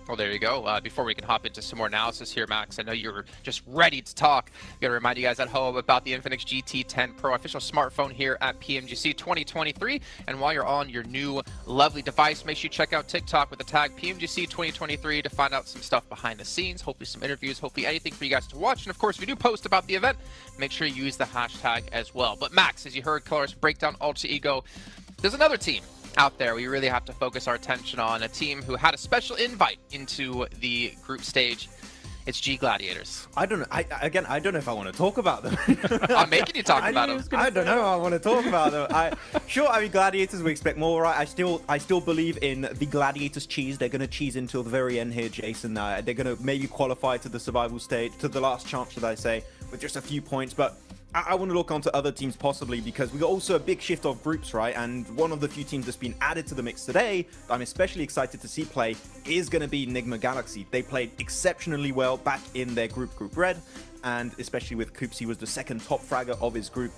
Well, there you go. Before we can hop into some more analysis here, Max, I know you're just ready to talk. I'm going to remind you guys at home about the Infinix GT10 Pro official smartphone here at PMGC 2023. And while you're on your new lovely device, make sure you check out TikTok with the tag PMGC 2023 to find out some stuff behind the scenes, hopefully some interviews, hopefully anything for you guys to watch. And of course, if you do post about the event, make sure you use the hashtag as well. But Max, as you heard Kalaris break down Alter Ego, there's another team out there we really have to focus our attention on, a team who had a special invite into the group stage. It's G Gladiators. I don't know. I don't know if I want to talk about them. I'm making you talk about them. I don't know if I want to talk about them. I mean, Gladiators, we expect more, right? I still believe in the Gladiators cheese. They're going to cheese until the very end here, Jason. They're going to maybe qualify to the survival stage, to the last chance, should I say, with just a few points. But I want to look onto other teams possibly, because we got also a big shift of groups, right? And one of the few teams that's been added to the mix today, I'm especially excited to see play, is going to be Enigma Galaxy. They played exceptionally well back in their Group Red, and especially with Coops, he was the second top fragger of his group.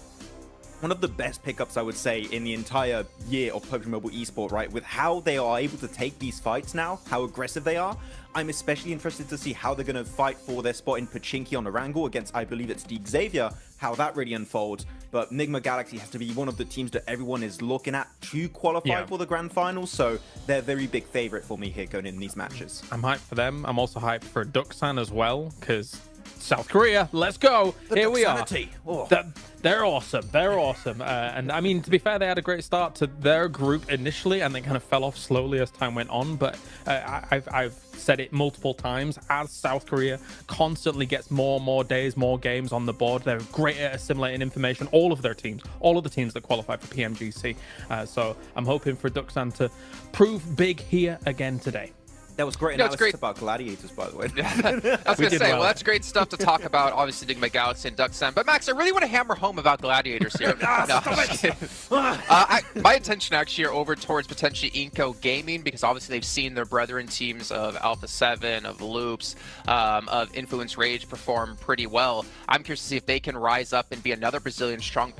One of the best pickups, I would say, in the entire year of PUBG Mobile Esport, right? With how they are able to take these fights now, how aggressive they are. I'm especially interested to see how they're going to fight for their spot in Pachinki on Erangel against, I believe it's Deep Xavier, how that really unfolds. But Enigma Galaxy has to be one of the teams that everyone is looking at to qualify for the grand finals, so they're a very big favorite for me here going in these matches. I'm hyped for them. I'm also hyped for Duxan as well, because South Korea, let's go. Here we are. Oh. They're awesome. They're awesome. And I mean, to be fair, they had a great start to their group initially, and they kind of fell off slowly as time went on. But I've said it multiple times, as South Korea constantly gets more and more days, more games on the board, they're great at assimilating information. All of their teams, all of the teams that qualify for PMGC. So I'm hoping for Duxan to prove big here again today. That was great analysis about Gladiators, by the way. I was going to say, well, that's great stuff to talk about, obviously, Enigma Galaxy and Duxan. But, Max, I really want to hammer home about Gladiators here. My attention actually are over towards potentially Inco Gaming, because obviously they've seen their brethren teams of Alpha 7, of Loops, of Influence Rage perform pretty well. I'm curious to see if they can rise up and be another Brazilian strong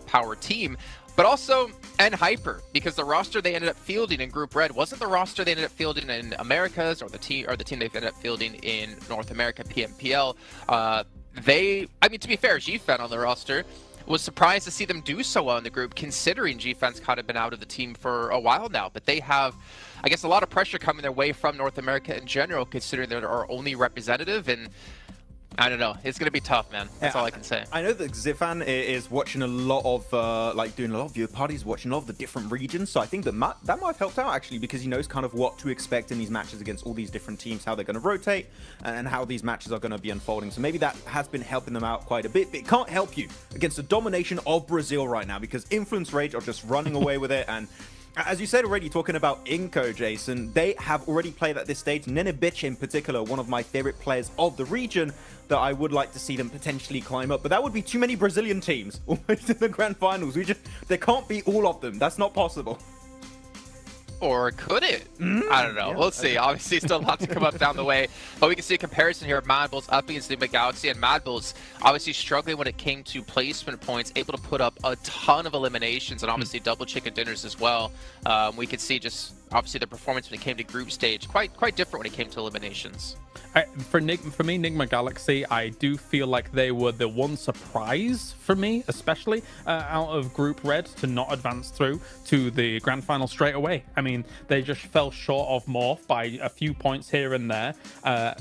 power team. But also, and Hyper, because the roster they ended up fielding in Group Red wasn't the roster they ended up fielding in Americas, or the team they ended up fielding in North America PMPL. I mean, to be fair, GFan on the roster was surprised to see them do so well in the group, considering GFan's kind of been out of the team for a while now. But they have, I guess, a lot of pressure coming their way from North America in general, considering they're our only representative. And I don't know. It's going to be tough, man. That's all I can say. I know that Zifan is watching a lot of, doing a lot of viewer parties, watching a lot of the different regions. So I think that might have helped out, actually, because he knows kind of what to expect in these matches against all these different teams, how they're going to rotate, and how these matches are going to be unfolding. So maybe that has been helping them out quite a bit. But it can't help you against the domination of Brazil right now, because Influence Rage are just running away with it. And as you said already, talking about Inco, Jason, they have already played at this stage. Nenebich in particular, one of my favorite players of the region, that I would like to see them potentially climb up. But that would be too many Brazilian teams almost in the grand finals. There can't be all of them. That's not possible. Or could it? I don't know. We'll see. Obviously, still a lot to come up down the way. But we can see a comparison here of Mad Bulls up against Enigma Galaxy. And Mad Bulls obviously struggling when it came to placement points, able to put up a ton of eliminations and obviously double chicken dinners as well. We could see just obviously the performance when it came to group stage quite different when it came to eliminations. For me, Enigma Galaxy, I do feel like they were the one surprise for me, especially out of Group Red, to not advance through to the grand final straight away. I mean, they just fell short of Morph by a few points here and there,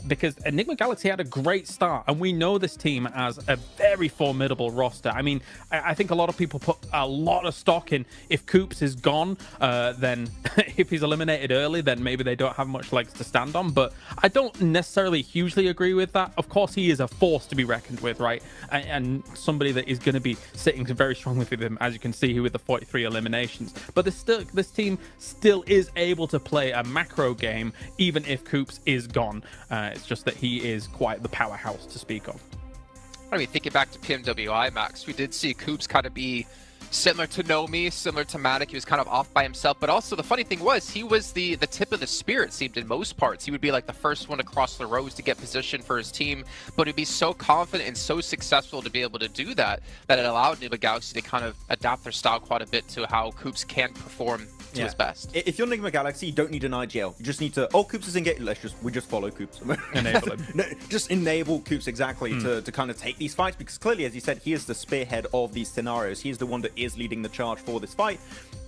because Enigma Galaxy had a great start, and we know this team as a very formidable roster. I mean, I think a lot of people put a lot of stock in if Coops is gone, then if he's eliminated early, then maybe they don't have much legs to stand on. But I don't necessarily hugely agree with that. Of course, he is a force to be reckoned with, right? And somebody that is going to be sitting very strongly with him, as you can see here with the 43 eliminations. But this team still is able to play a macro game, even if Coops is gone. It's just that he is quite the powerhouse to speak of. I mean, thinking back to PMWI, Max, we did see Coops kind of be similar to Nomi, similar to Matic. He was kind of off by himself, but also the funny thing was he was the tip of the spear, it seemed, in most parts. He would be like the first one to cross the roads to get position for his team, but he'd be so confident and so successful to be able to do that it allowed Enigma Galaxy to kind of adapt their style quite a bit to how Coops can perform to his best. If you're Enigma Galaxy, you don't need an IGL. You just need to, Coops is engaged, we just follow Coops. Enable him. No, just enable Coops, exactly, to kind of take these fights, because clearly, as you said, he is the spearhead of these scenarios. He is the one that is leading the charge for this fight,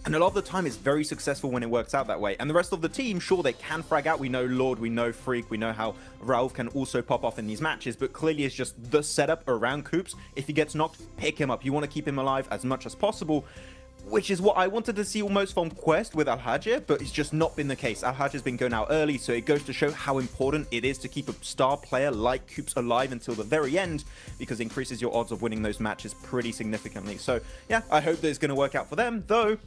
and a lot of the time it's very successful when it works out that way. And the rest of the team, sure, they can frag out. We know Lord, we know Freak, we know how Rauf can also pop off in these matches, but clearly it's just the setup around Coops. If he gets knocked, pick him up. You want to keep him alive as much as possible. which is what I wanted to see almost from Quest with Al-Hajj, but it's just not been the case. Al-Hajj has been going out early, so it goes to show how important it is to keep a star player like Coops alive until the very end, because it increases your odds of winning those matches pretty significantly. So yeah, I hope that it's going to work out for them, though.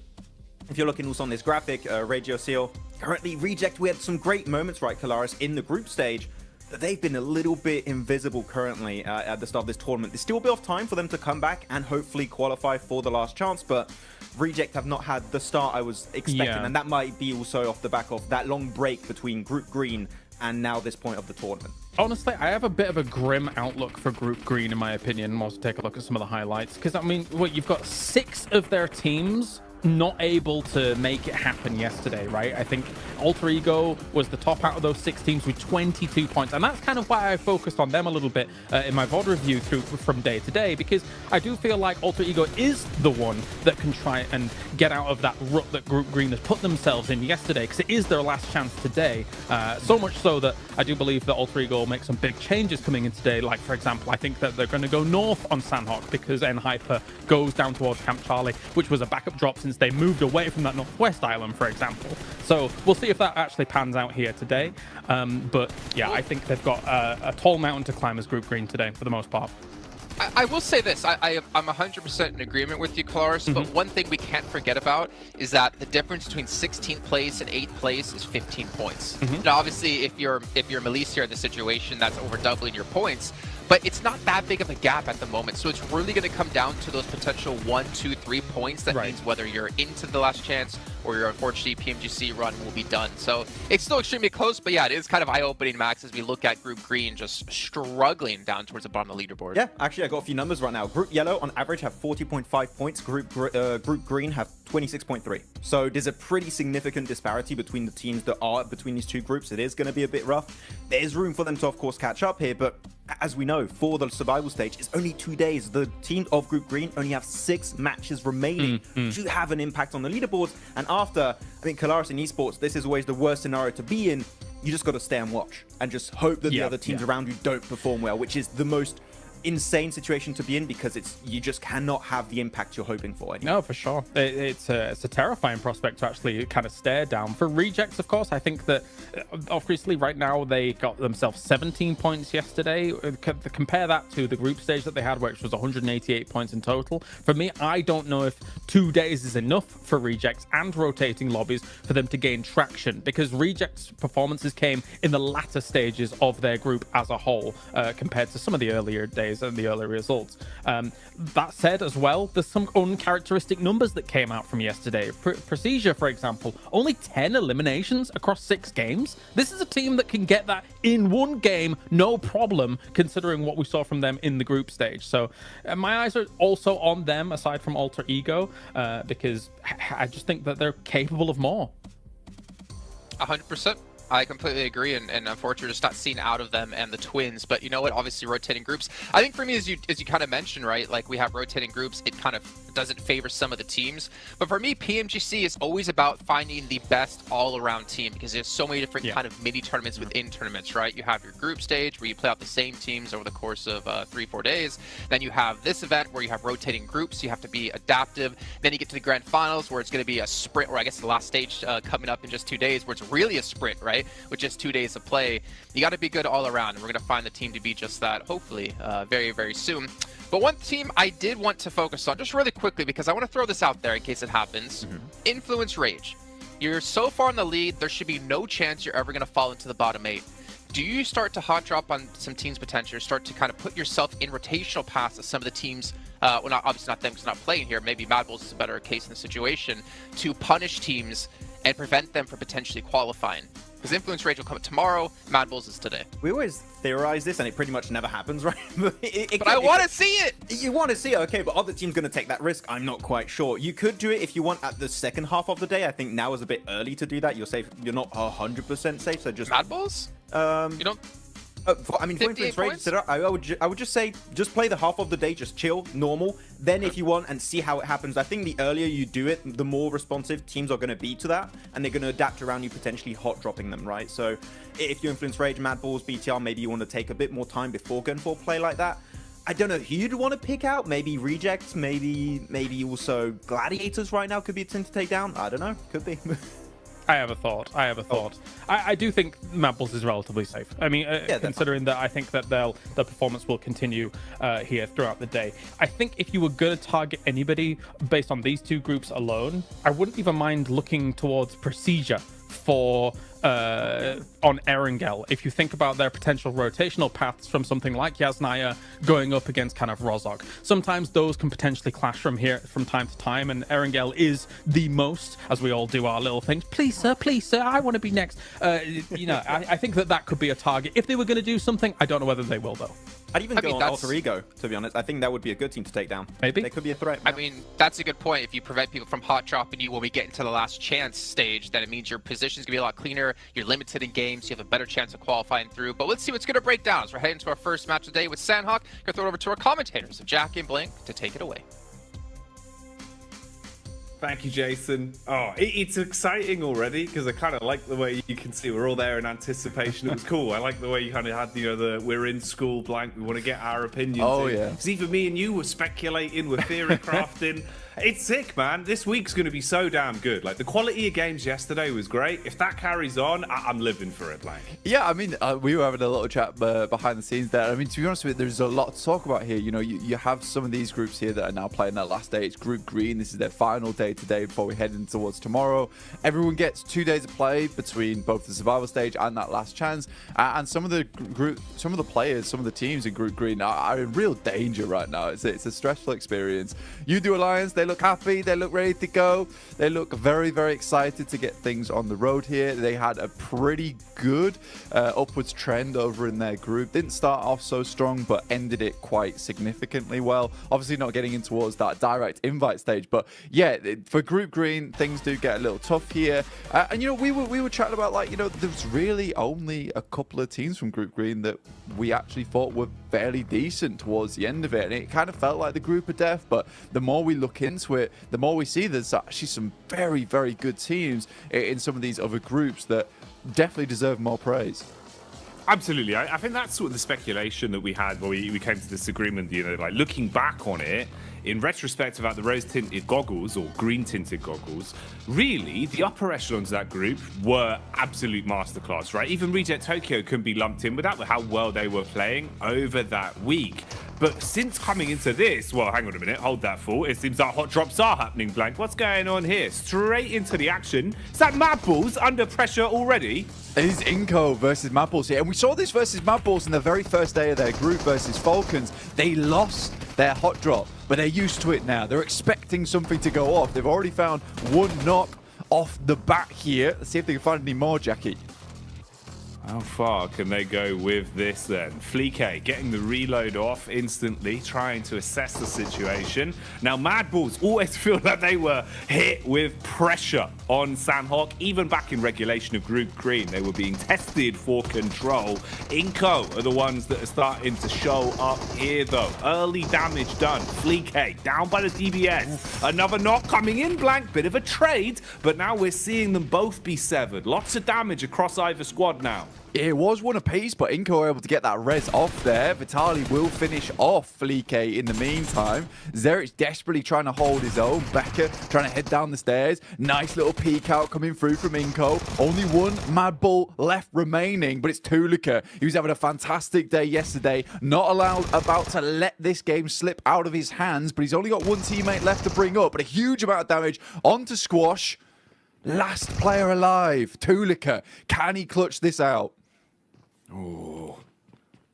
If you're looking also on this graphic, Radio Seal, currently Reject, we had some great moments, right, Kalaris, in the group stage, but they've been a little bit invisible currently at the start of this tournament. There's still a bit of time for them to come back and hopefully qualify for the last chance, but Reject have not had the start I was expecting, and that might be also off the back of that long break between Group Green and now this point of the tournament. Honestly, I have a bit of a grim outlook for Group Green, in my opinion. We'll also take a look at some of the highlights, because, I mean, you've got 6 of their teams not able to make it happen yesterday, right? I think Alter Ego was the top out of those 6 teams with 22 points, and that's kind of why I focused on them a little bit in my VOD review from day to day, because I do feel like Alter Ego is the one that can try and get out of that rut that Group Green has put themselves in yesterday, because it is their last chance today. So much so that I do believe that Alter Ego will make some big changes coming in today. Like, for example, I think that they're going to go north on Sandhawk because N-Hyper goes down towards Camp Charlie, which was a backup drop since they moved away from that northwest island, for example. So we'll see if that actually pans out here today. But yeah, I think they've got a tall mountain to climb as Group Green today for the most part. I will say this, I'm 100% in agreement with you, Kalaris, but one thing we can't forget about is that the difference between 16th place and 8th place is 15 points. Now, obviously, if you're Milicia in the situation, that's over doubling your points, but it's not that big of a gap at the moment, so it's really going to come down to those potential 1, 2, 3 points. That means whether you're into the last chance or your unfortunately PMGC run will be done. So it's still extremely close, but yeah, it is kind of eye-opening, Max, as we look at Group Green just struggling down towards the bottom of the leaderboard. Yeah, actually, I got a few numbers right now. Group Yellow, on average, have 40.5 points. Group Green have 26.3. So there's a pretty significant disparity between the teams that are between these two groups. It is going to be a bit rough. There's room for them to, of course, catch up here, but as we know, for the survival stage, it's only 2 days. The team of Group Green only have 6 matches remaining to have an impact on the leaderboards. And after, I mean, Kalaris in esports, this is always the worst scenario to be in. You just got to stay and watch and just hope that the other teams around you don't perform well, which is the most insane situation to be in, because you just cannot have the impact you're hoping for anymore. No, for sure. It's a terrifying prospect to actually kind of stare down. For Rejects, of course, I think that obviously right now they got themselves 17 points yesterday. Compare that to the group stage that they had, which was 188 points in total. For me, I don't know if 2 days is enough for Rejects and rotating lobbies for them to gain traction, because Rejects' performances came in the latter stages of their group as a whole, compared to some of the earlier days and the early results. That said, as well, there's some uncharacteristic numbers that came out from yesterday. Procedure, for example, only 10 eliminations across 6 games. This is a team that can get that in 1 game, no problem, considering what we saw from them in the group stage. So my eyes are also on them, aside from Alter Ego, because I just think that they're capable of more. 100%. I completely agree, and unfortunately just not seen out of them and the Twins. But you know what, obviously rotating groups, I think for me, as you kind of mentioned, right, like we have rotating groups, it kind of doesn't favor some of the teams, but for me, PMGC is always about finding the best all-around team, because there's so many different kind of mini tournaments within tournaments, right? You have your group stage where you play out the same teams over the course of 3-4 days, then you have this event where you have rotating groups, you have to be adaptive, then you get to the grand finals where it's going to be a sprint, or I guess the last stage coming up in just 2 days, where it's really a sprint, right, with just 2 days of play. You got to be good all around, and we're going to find the team to be just that, hopefully, very, very soon. But one team I did want to focus on, just really quickly, because I want to throw this out there in case it happens. Influence Rage. You're so far in the lead, there should be no chance you're ever going to fall into the bottom 8. Do you start to hot drop on some teams' potential, start to kind of put yourself in rotational paths of some of the teams, well, obviously not them because they're not playing here, maybe Mad Bulls is a better case in the situation, to punish teams and prevent them from potentially qualifying? Because Influence Rage will come tomorrow, Mad Bulls is today. We always theorize this, and it pretty much never happens, right? But I want to see it! You want to see it, okay, but other teams going to take that risk? I'm not quite sure. You could do it if you want at the second half of the day. I think now is a bit early to do that. You're safe. You're not 100% safe, so just... Mad Bulls? You don't... I mean, for Influence Rage, I would just say, just play the half of the day, just chill, normal. Then if you want, and see how it happens. I think the earlier you do it, the more responsive teams are going to be to that, and they're going to adapt around you, potentially hot dropping them, right? So if you Influence Rage, Mad Balls, BTR, maybe you want to take a bit more time before going for a play like that. I don't know who you'd want to pick out. Maybe Rejects, maybe also Gladiators right now could be a team to take down. I don't know. Could be. I have a thought. I do think Mad Bulls is relatively safe. I mean, considering that I think that their performance will continue here throughout the day. I think if you were going to target anybody based on these two groups alone, I wouldn't even mind looking towards Procedure for on Erangel. If you think about their potential rotational paths from something like Yasnaya going up against kind of Rozok, sometimes those can potentially clash from time to time, and Erangel is the most, as we all do our little things, please sir, I want to be next. I think that could be a target. If they were going to do something, I don't know whether they will though. I'd even go on Alter Ego, to be honest. I think that would be a good team to take down. Maybe. They could be a threat. I mean, that's a good point. If you prevent people from hot dropping you when we get into the last chance stage, then it means your position's going to be a lot cleaner. You're limited in games. You have a better chance of qualifying through. But let's see what's going to break down as we're heading to our first match of the day with Sandhawk. Going to throw it over to our commentators, Jack and Blink, to take it away. Thank you, Jason. Oh, it's exciting already because I kind of like the way you can see we're all there in anticipation. It was cool. I like the way you kind of had, we're in school blank. We want to get our opinions. Oh, in. yeah. Because even me and you were speculating, we're theory crafting. It's sick, man. This week's going to be so damn good. Like, the quality of games yesterday was great. If that carries on, I'm living for it, Blank. Yeah, I mean, we were having a little chat behind the scenes there. I mean, to be honest with you, there's a lot to talk about here. You have some of these groups here that are now playing their last day. It's Group Green. This is their final day today before we head in towards tomorrow. Everyone gets 2 days of play between both the survival stage and that last chance. And some of the players, some of the teams in Group Green are in real danger right now. It's a stressful experience. U2 Alliance, they look happy, they look ready to go, they look very, very excited to get things on the road here. They had a pretty good upwards trend over in their group. Didn't start off so strong, but ended it quite significantly well. Obviously not getting in towards that direct invite stage, but yeah, for Group Green, things do get a little tough here. And we were chatting about, like, there's really only a couple of teams from Group Green that we actually thought were fairly decent towards the end of it, and it kind of felt like the group of death. But the more we look into it, the more we see there's actually some very, very good teams in some of these other groups that definitely deserve more praise. Absolutely. I think that's sort of the speculation that we had when we came to this agreement, like looking back on it, in retrospect about the rose-tinted goggles or green-tinted goggles, really, the upper echelons of that group were absolute masterclass, right? Even Reject Tokyo couldn't be lumped in with that, with how well they were playing over that week. But since coming into this, well, hang on a minute, hold that thought. It seems like hot drops are happening, Blank. What's going on here? Straight into the action. Is that Mad Bulls under pressure already? It is Inco versus Mad Bulls here. And we saw this versus Mad Bulls in the very first day of their group versus Falcons. They lost their hot drop, but they're used to it now. They're expecting something to go off. They've already found one knock off the bat here. Let's see if they can find any more, Jackie. How far can they go with this then? Fleeke getting the reload off instantly, trying to assess the situation. Now, Mad Bulls always feel like they were hit with pressure on Sandhawk. Even back in regulation of Group Green, they were being tested for control. Inco are the ones that are starting to show up here, though. Early damage done. Fleeke down by the DBS. Another knock coming in, Blank. Bit of a trade, but now we're seeing them both be severed. Lots of damage across either squad now. It was one apiece, but Inco were able to get that res off there. Vitali will finish off Fleeke in the meantime. Zerich desperately trying to hold his own. Becker trying to head down the stairs. Nice little peek out coming through from Inco. Only one Mad Bull left remaining, but it's Tulika. He was having a fantastic day yesterday. Not about to let this game slip out of his hands, but he's only got one teammate left to bring up, but a huge amount of damage onto Squash. Last player alive, Tulika. Can he clutch this out? Oh,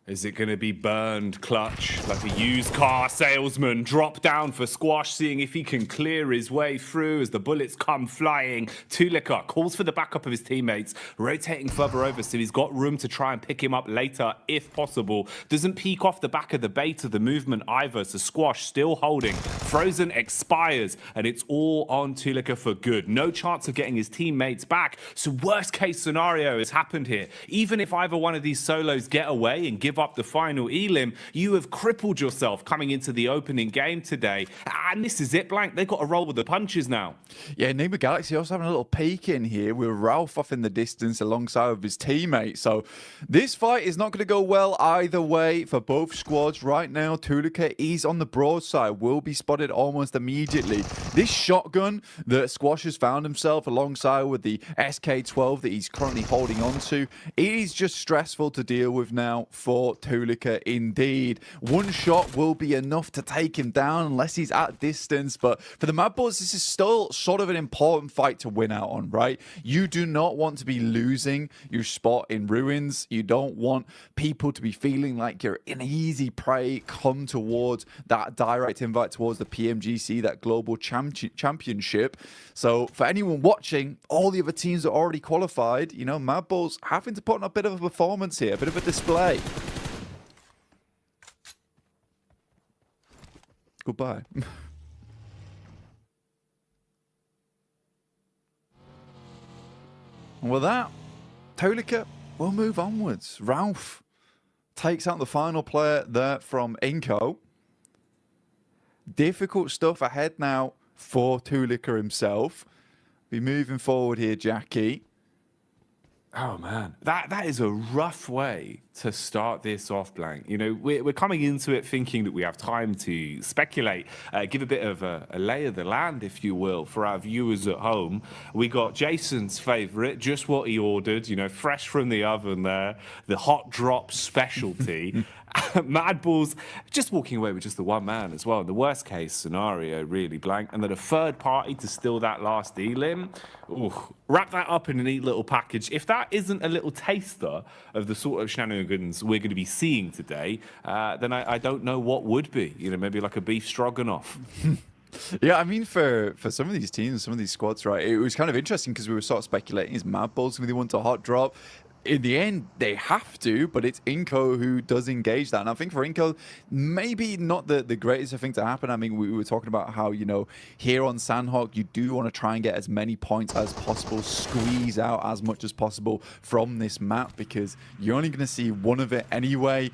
is it going to be burned clutch like a used car salesman? Drop down for Squash, seeing if he can clear his way through as the bullets come flying. Tulika calls for the backup of his teammates, rotating further over so he's got room to try and pick him up later if possible. Doesn't peek off the back of the bait of the movement either, so Squash still holding. Frozen expires, and it's all on Tulika for good. No chance of getting his teammates back, so worst case scenario has happened here. Even if either one of these solos get away and give give up the final elim, you have crippled yourself coming into the opening game today. And this is it, Blank. They've got to roll with the punches now. Yeah, Enigma Galaxy also having a little peek in here with Ralph off in the distance alongside of his teammate. So this fight is not going to go well either way for both squads right now. Tulika is on the broadside, will be spotted almost immediately. This shotgun that Squash has found himself alongside with the SK-12 that he's currently holding on to, it is just stressful to deal with now for Tulika indeed. One shot will be enough to take him down unless he's at distance, but for the Mad Bulls, this is still sort of an important fight to win out on, right? You do not want to be losing your spot in Ruins. You don't want people to be feeling like you're an easy prey come towards that direct invite towards the PMGC, that global championship. So for anyone watching, all the other teams are already qualified. You know, Mad Bulls having to put on a bit of a performance here, a bit of a display. Goodbye. And with that, Tulika will move onwards. Ralph takes out the final player there from Inco. Difficult stuff ahead now for Tulika himself. Be moving forward here, Jackie. Oh man, that is a rough way to start this off, Blank. You know, we're coming into it thinking that we have time to speculate, give a bit of a lay of the land, if you will, for our viewers at home. We got Jason's favourite, just what he ordered, you know, fresh from the oven there, the hot drop specialty. Mad Bulls just walking away with just the one man as well. The worst case scenario, really, Blank. And then a third party to steal that last elim. Ooh, wrap that up in a neat little package. If that isn't a little taster of the sort of shenanigans we're going to be seeing today, then I don't know what would be. You know, maybe like a beef stroganoff. Yeah, I mean, for some of these teams, some of these squads, right, it was kind of interesting because we were sort of speculating, is Mad Bulls going to want a hot drop? In the end, they have to, but it's Inco who does engage that. And I think for Inco, maybe not the greatest thing to happen. I mean, we were talking about how, you know, here on Sandhawk, you do want to try and get as many points as possible, squeeze out as much as possible from this map, because you're only going to see one of it anyway.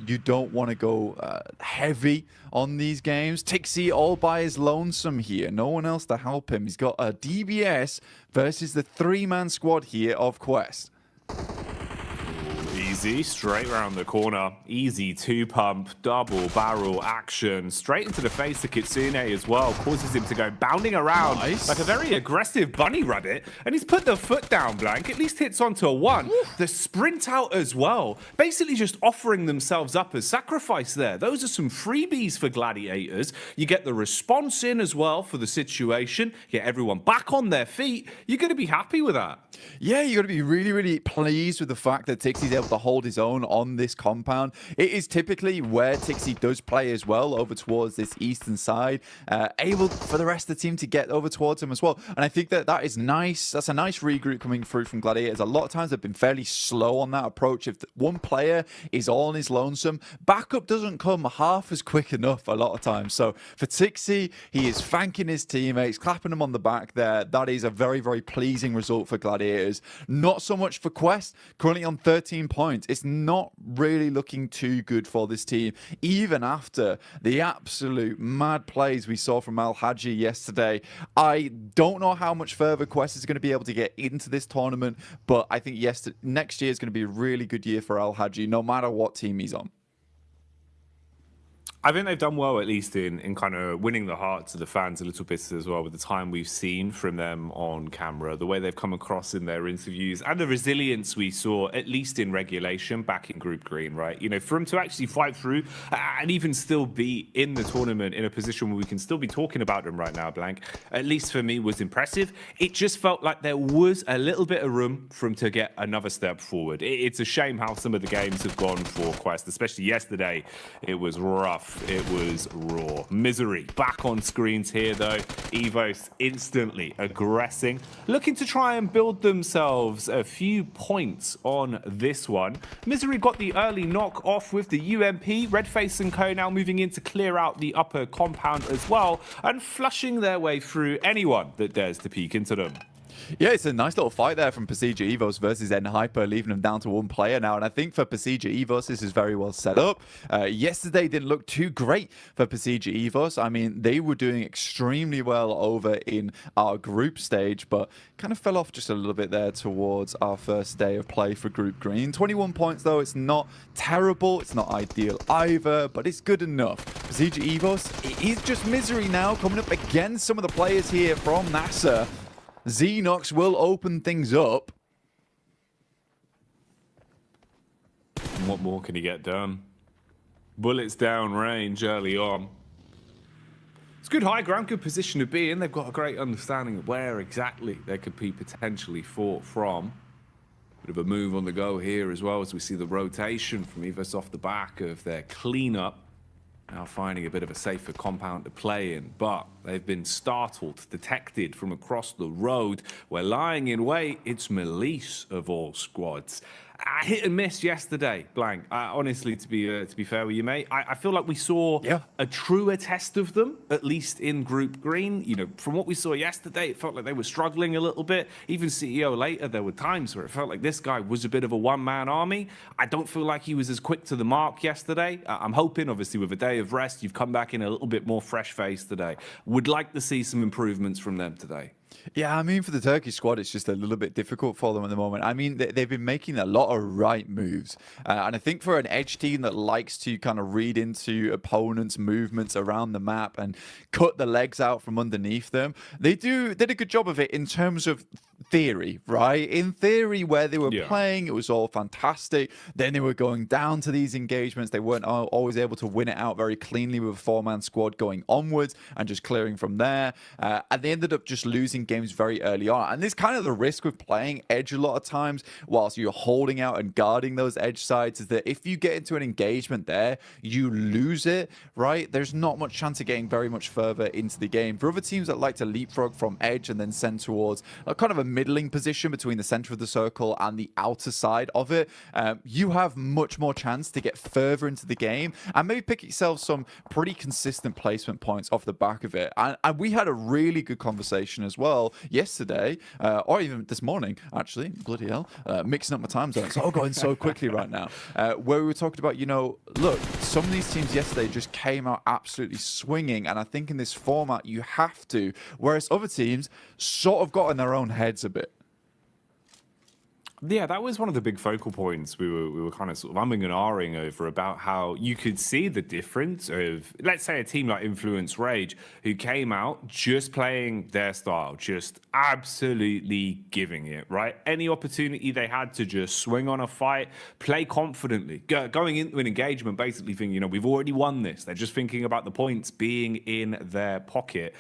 You don't want to go heavy on these games. Tixie all by his lonesome here. No one else to help him. He's got a DBS versus the three-man squad here of Quest. Easy, straight round the corner. Easy two-pump, double barrel action. Straight into the face of Kitsune as well. Causes him to go bounding around like a very aggressive bunny rabbit. And he's put the foot down, Blank. At least hits onto a one. The sprint out as well. Basically just offering themselves up as sacrifice there. Those are some freebies for Gladiators. You get the response in as well for the situation. Get everyone back on their feet. You're going to be happy with that. Yeah, you're going to be really, really pleased with the fact that Tixie's able to hold his own on this compound. It is typically where Tixie does play as well, over towards this eastern side, able for the rest of the team to get over towards him as well. And I think that is nice. That's a nice regroup coming through from Gladiators. A lot of times they've been fairly slow on that approach. If one player is all on his lonesome, backup doesn't come half as quick enough a lot of times. So for Tixie, he is thanking his teammates, clapping them on the back there. That is a very, very pleasing result for Gladiators. Not so much for Quest, currently on 13 points. It's not really looking too good for this team, even after the absolute mad plays we saw from Al Haji yesterday. I don't know how much further Quest is going to be able to get into this tournament, but I think next year is going to be a really good year for Al Haji, no matter what team he's on. I think they've done well, at least in kind of winning the hearts of the fans a little bit as well, with the time we've seen from them on camera, the way they've come across in their interviews, and the resilience we saw, at least in regulation, back in Group Green, right? You know, for them to actually fight through and even still be in the tournament in a position where we can still be talking about them right now, Blank, at least for me, was impressive. It just felt like there was a little bit of room for them to get another step forward. It's a shame how some of the games have gone for Quest, especially yesterday. It was rough. It was raw. Misery back on screens here, though. Evos instantly aggressing, looking to try and build themselves a few points on this one. Misery got the early knock off with the UMP. Redface and Co now moving in to clear out the upper compound as well, and flushing their way through anyone that dares to peek into them. Yeah, it's a nice little fight there from Pasija Evos versus N-Hyper, leaving them down to one player now. And I think for Pasija Evos, this is very well set up. Yesterday didn't look too great for Pasija Evos. I mean, they were doing extremely well over in our group stage, but kind of fell off just a little bit there towards our first day of play for Group Green. 21 points, though. It's not terrible. It's not ideal either, but it's good enough. Pasija Evos, it is just misery now, coming up against some of the players here from NASA. Xenox will open things up. And what more can he get done? Bullets down range early on. It's good high ground, good position to be in. They've got a great understanding of where exactly they could be potentially fought from. Bit of a move on the go here as well as we see the rotation from Evos off the back of their cleanup. Now finding a bit of a safer compound to play in, but they've been startled, detected from across the road. We're lying in wait. It's Melise of all squads. Hit and miss yesterday, Blank. Honestly, to be fair with you, mate, I feel like we saw a truer test of them, at least in Group Green. You know, from what we saw yesterday, it felt like they were struggling a little bit. Even CEO later, there were times where it felt like this guy was a bit of a one-man army. I don't feel like he was as quick to the mark yesterday. I'm hoping, obviously, with a day of rest, you've come back in a little bit more fresh-faced today. Would like to see some improvements from them today. Yeah, I mean, for the Turkish squad, it's just a little bit difficult for them at the moment. I mean, they've been making a lot of right moves. And I think for an edge team that likes to kind of read into opponents' movements around the map and cut the legs out from underneath them, they did a good job of it in terms of theory, right? In theory, where they were playing, it was all fantastic. Then they were going down to these engagements. They weren't always able to win it out very cleanly with a four-man squad going onwards and just clearing from there. And they ended up just losing games very early on. And this kind of the risk with playing edge a lot of times whilst you're holding out and guarding those edge sides is that if you get into an engagement there, you lose it, right? There's not much chance of getting very much further into the game. For other teams that like to leapfrog from edge and then send towards a kind of a middling position between the center of the circle and the outer side of it, you have much more chance to get further into the game and maybe pick yourself some pretty consistent placement points off the back of it. And we had a really good conversation as well yesterday, or even this morning, actually, bloody hell, mixing up my time zones, all going so quickly right now, where we were talking about, you know, look, some of these teams yesterday just came out absolutely swinging, and I think in this format you have to, whereas other teams sort of got in their own heads a bit. Yeah, that was one of the big focal points we were kind of sort of umming and ahhing over, about how you could see the difference of, let's say, a team like Influence Rage, who came out just playing their style, just absolutely giving it, right? Any opportunity they had to just swing on a fight, play confidently, going into an engagement, basically thinking, you know, we've already won this. They're just thinking about the points being in their pocket.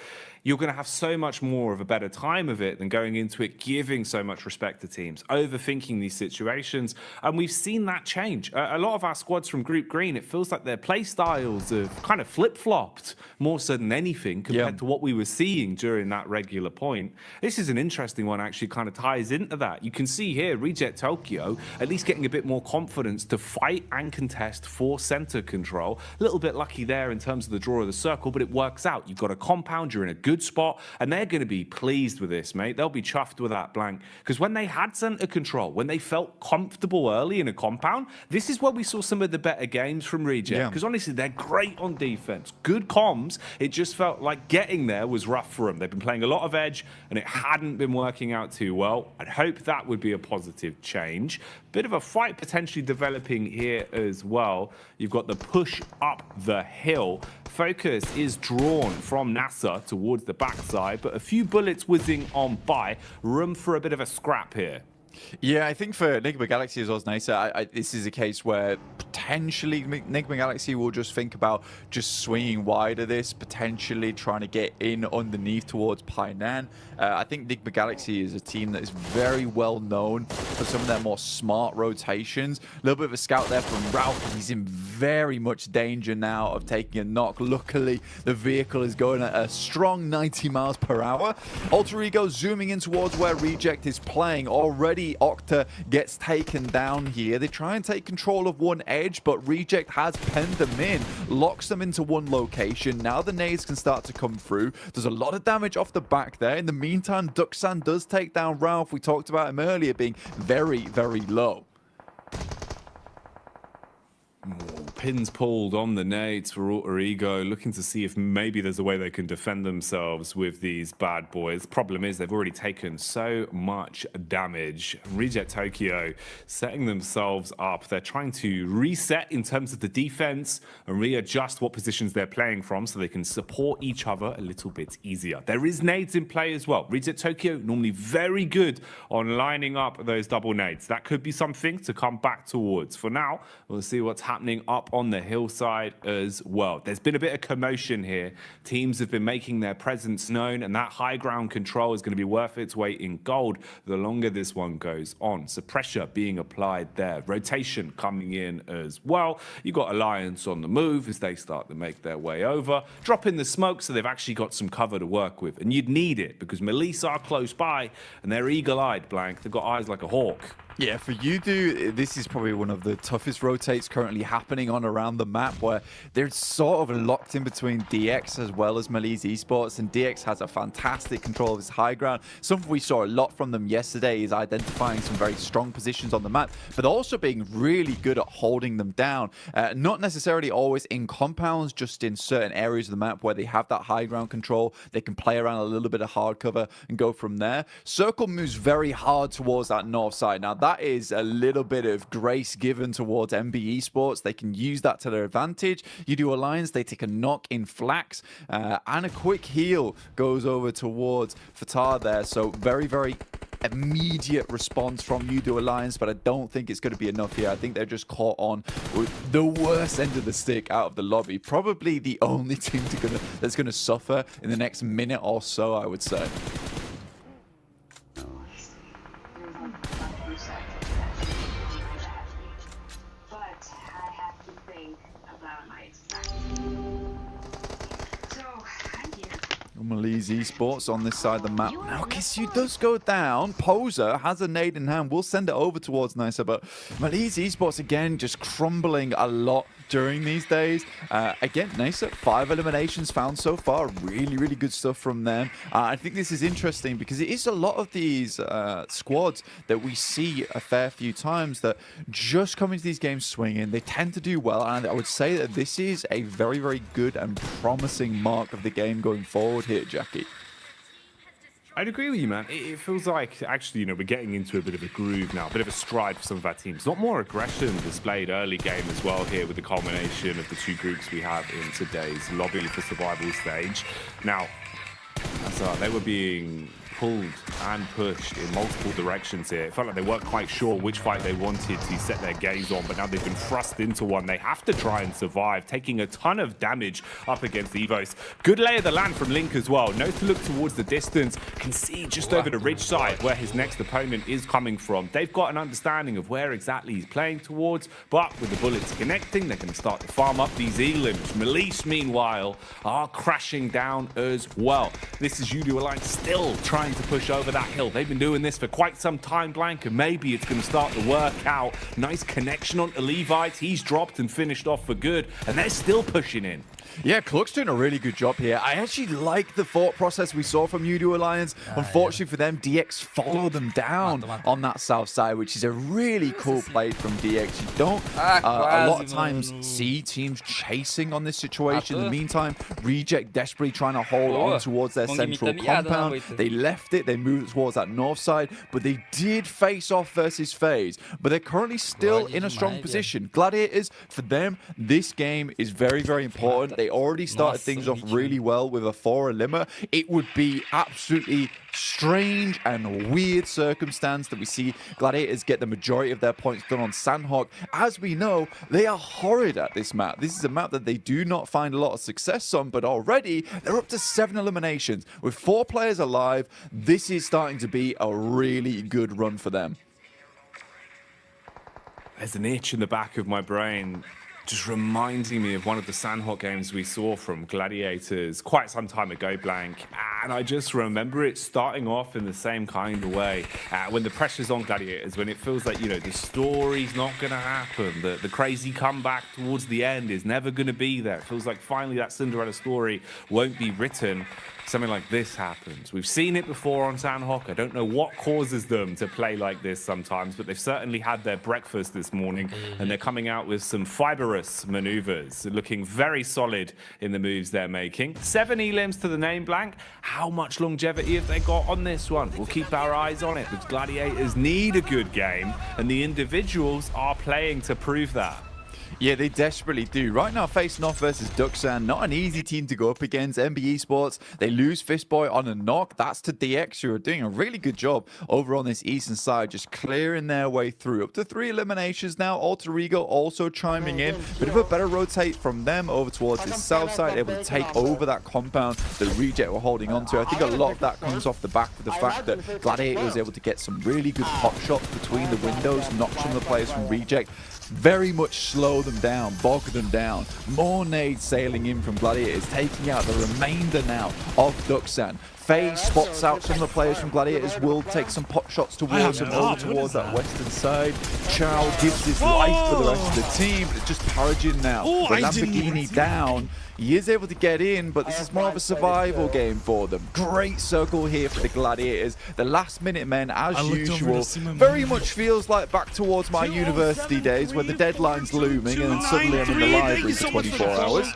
You're going to have so much more of a better time of it than going into it giving so much respect to teams, overthinking these situations. And we've seen that change. A lot of our squads from Group Green, it feels like their play styles have kind of flip-flopped more so than anything compared to what we were seeing during that regular point. This is an interesting one, actually kind of ties into that. You can see here, Reject Tokyo at least getting a bit more confidence to fight and contest for center control. A little bit lucky there in terms of the draw of the circle, but it works out. You've got a compound, you're in a good spot, and they're going to be pleased with this, mate. They'll be chuffed with that, Blank, because when they had center control, when they felt comfortable early in a compound, this is where we saw some of the better games from Reject, because honestly, they're great on defense, good comms. It just felt like getting there was rough for them. They've been playing a lot of edge, and it hadn't been working out too well. I'd hope that would be a positive change. Bit of a fight potentially developing here as well. You've got the push up the hill. Focus is drawn from NASA towards the backside, but a few bullets whizzing on by. Room for a bit of a scrap here. Yeah, I think for Enigma Galaxy as well as NASA, this is a case where potentially Enigma Galaxy will just think about just swinging wide of this, potentially trying to get in underneath towards Painan. I think Enigma Galaxy is a team that is very well known for some of their more smart rotations. A little bit of a scout there from Ralph. He's in very much danger now of taking a knock. Luckily, the vehicle is going at a strong 90 miles per hour. Alter Ego zooming in towards where Reject is playing, already the Octa gets taken down here. They try and take control of one edge, but Reject has penned them in, locks them into one location. Now the nades can start to come through. There's a lot of damage off the back there. In the meantime, Duxan does take down Ralph. We talked about him earlier being very, very low. Pins pulled on the nades for Alter Ego, looking to see if maybe there's a way they can defend themselves with these bad boys. Problem is they've already taken so much damage. Reject Tokyo setting themselves up. They're trying to reset in terms of the defense and readjust what positions they're playing from so they can support each other a little bit easier. There is nades in play as well. Reject Tokyo normally very good on lining up those double nades. That could be something to come back towards. For now, we'll see what's happening up on the hillside as well. There's been a bit of commotion here. Teams have been making their presence known, and that high ground control is going to be worth its weight in gold the longer this one goes on. So pressure being applied there. Rotation coming in as well. You've got Alliance on the move as they start to make their way over. Drop in the smoke so they've actually got some cover to work with. And you'd need it because Melisse are close by and they're eagle-eyed, Blank. They've got eyes like a hawk. Yeah, for Yudu, this is probably one of the toughest rotates currently happening on around the map, where they're sort of locked in between DX as well as Malise Esports, and DX has a fantastic control of his high ground. Something we saw a lot from them yesterday is identifying some very strong positions on the map, but also being really good at holding them down. Not necessarily always in compounds, just in certain areas of the map where they have that high ground control. They can play around a little bit of hard cover and go from there. Circle moves very hard towards that north side. Now, that is a little bit of grace given towards MB Esports. They can use that to their advantage. You do Alliance, they take a knock in Flax, and a quick heal goes over towards Fatah there. So very, very immediate response from Yudu Alliance, but I don't think it's going to be enough here. I think they're just caught on with the worst end of the stick out of the lobby. Probably the only team that's going to suffer in the next minute or so, I would say. Malise Esports on this side of the map. Now, Kisyu does go down. Poser has a nade in hand. We'll send it over towards Nisa, but Malise Esports, again, just crumbling a lot during these days. Again, Nisa, 5 eliminations found so far. Really, really good stuff from them. I think this is interesting because it is a lot of these squads that we see a fair few times that just come into these games swinging. They tend to do well, and I would say that this is a very, very good and promising mark of the game going forward here, Jackie. I'd agree with you, man. It feels like, actually, you know, we're getting into a bit of a groove now, a bit of a stride for some of our teams. Not more aggression displayed early game as well here with the culmination of the two groups we have in today's lobby for survival stage. Now, they were being pulled and pushed in multiple directions here. It felt like they weren't quite sure which fight they wanted to set their gaze on, but now they've been thrust into one. They have to try and survive, taking a ton of damage up against Evos. Good lay of the land from Link as well. Knows to look towards the distance, can see just over the ridge side where his next opponent is coming from. They've got an understanding of where exactly he's playing towards, but with the bullets connecting, they're going to start to farm up these elims. Melisse, meanwhile, are crashing down as well. This is Yudu Alliance still trying to push over that hill. They've been doing this for quite some time, Blank, and maybe it's going to start to work out. Nice connection on Levite. He's dropped and finished off for good, and they're still pushing in. Yeah, Cluck's doing a really good job here. I actually like the thought process we saw from Yudu Alliance. Unfortunately for them, DX follow them down on that south side, which is a really cool play from DX. You don't a lot of times see teams chasing on this situation. In the meantime, Reject desperately trying to hold on towards their central compound. They left it, they moved towards that north side, but they did face off versus FaZe. But they're currently still in a strong position. Gladiators, for them, this game is very, very important. They already started things off really well with a 4 eliminer. It would be absolutely strange and weird circumstance that we see Gladiators get the majority of their points done on Sandhawk. As we know, they are horrid at this map. This is a map that they do not find a lot of success on, but already they're up to 7 eliminations. With 4 players alive, this is starting to be a really good run for them. There's an itch in the back of my brain just reminding me of one of the Sandhawk games we saw from Gladiators quite some time ago, Blank. And I just remember it starting off in the same kind of way. When the pressure's on Gladiators, when it feels like, you know, the story's not going to happen, the crazy comeback towards the end is never going to be there. It feels like finally that Cinderella story won't be written. Something like this happens. We've seen it before on Sandhawk. I don't know what causes them to play like this sometimes, but they've certainly had their breakfast this morning, and they're coming out with some fibrous maneuvers, looking very solid in the moves they're making. 7 elims to the name, Blank. How much longevity have they got on this one? We'll keep our eyes on it. The Gladiators need a good game, and the individuals are playing to prove that. Yeah, they desperately do. Right now, facing off versus Duxan, not an easy team to go up against. MBE Sports, they lose Fistboy on a knock. That's to DX, who are doing a really good job over on this eastern side, just clearing their way through. Up to 3 eliminations now. Alter Ego also chiming in. Bit of a better rotate from them over towards the south side, able to take over that compound that Reject were holding on to. I think a lot of that comes off the back of the fact that Gladiator was able to get some really good pop shots between the windows, knock some of the players from Reject. Very much slow them down, bog them down. More nades sailing in from Gladiators, taking out the remainder now of Duxan. FaZe spots out some of the players from Gladiators, will take some pot shots towards him, over towards that western side. Chow gives his life for the rest of the team, but it's just Paragin now. The Lamborghini down. He is able to get in, but this is more of a survival game for them. Great circle here for the Gladiators. The last minute men, as usual, very much feels like back towards my university days where the deadline's looming and then suddenly I'm in the library for 24 hours.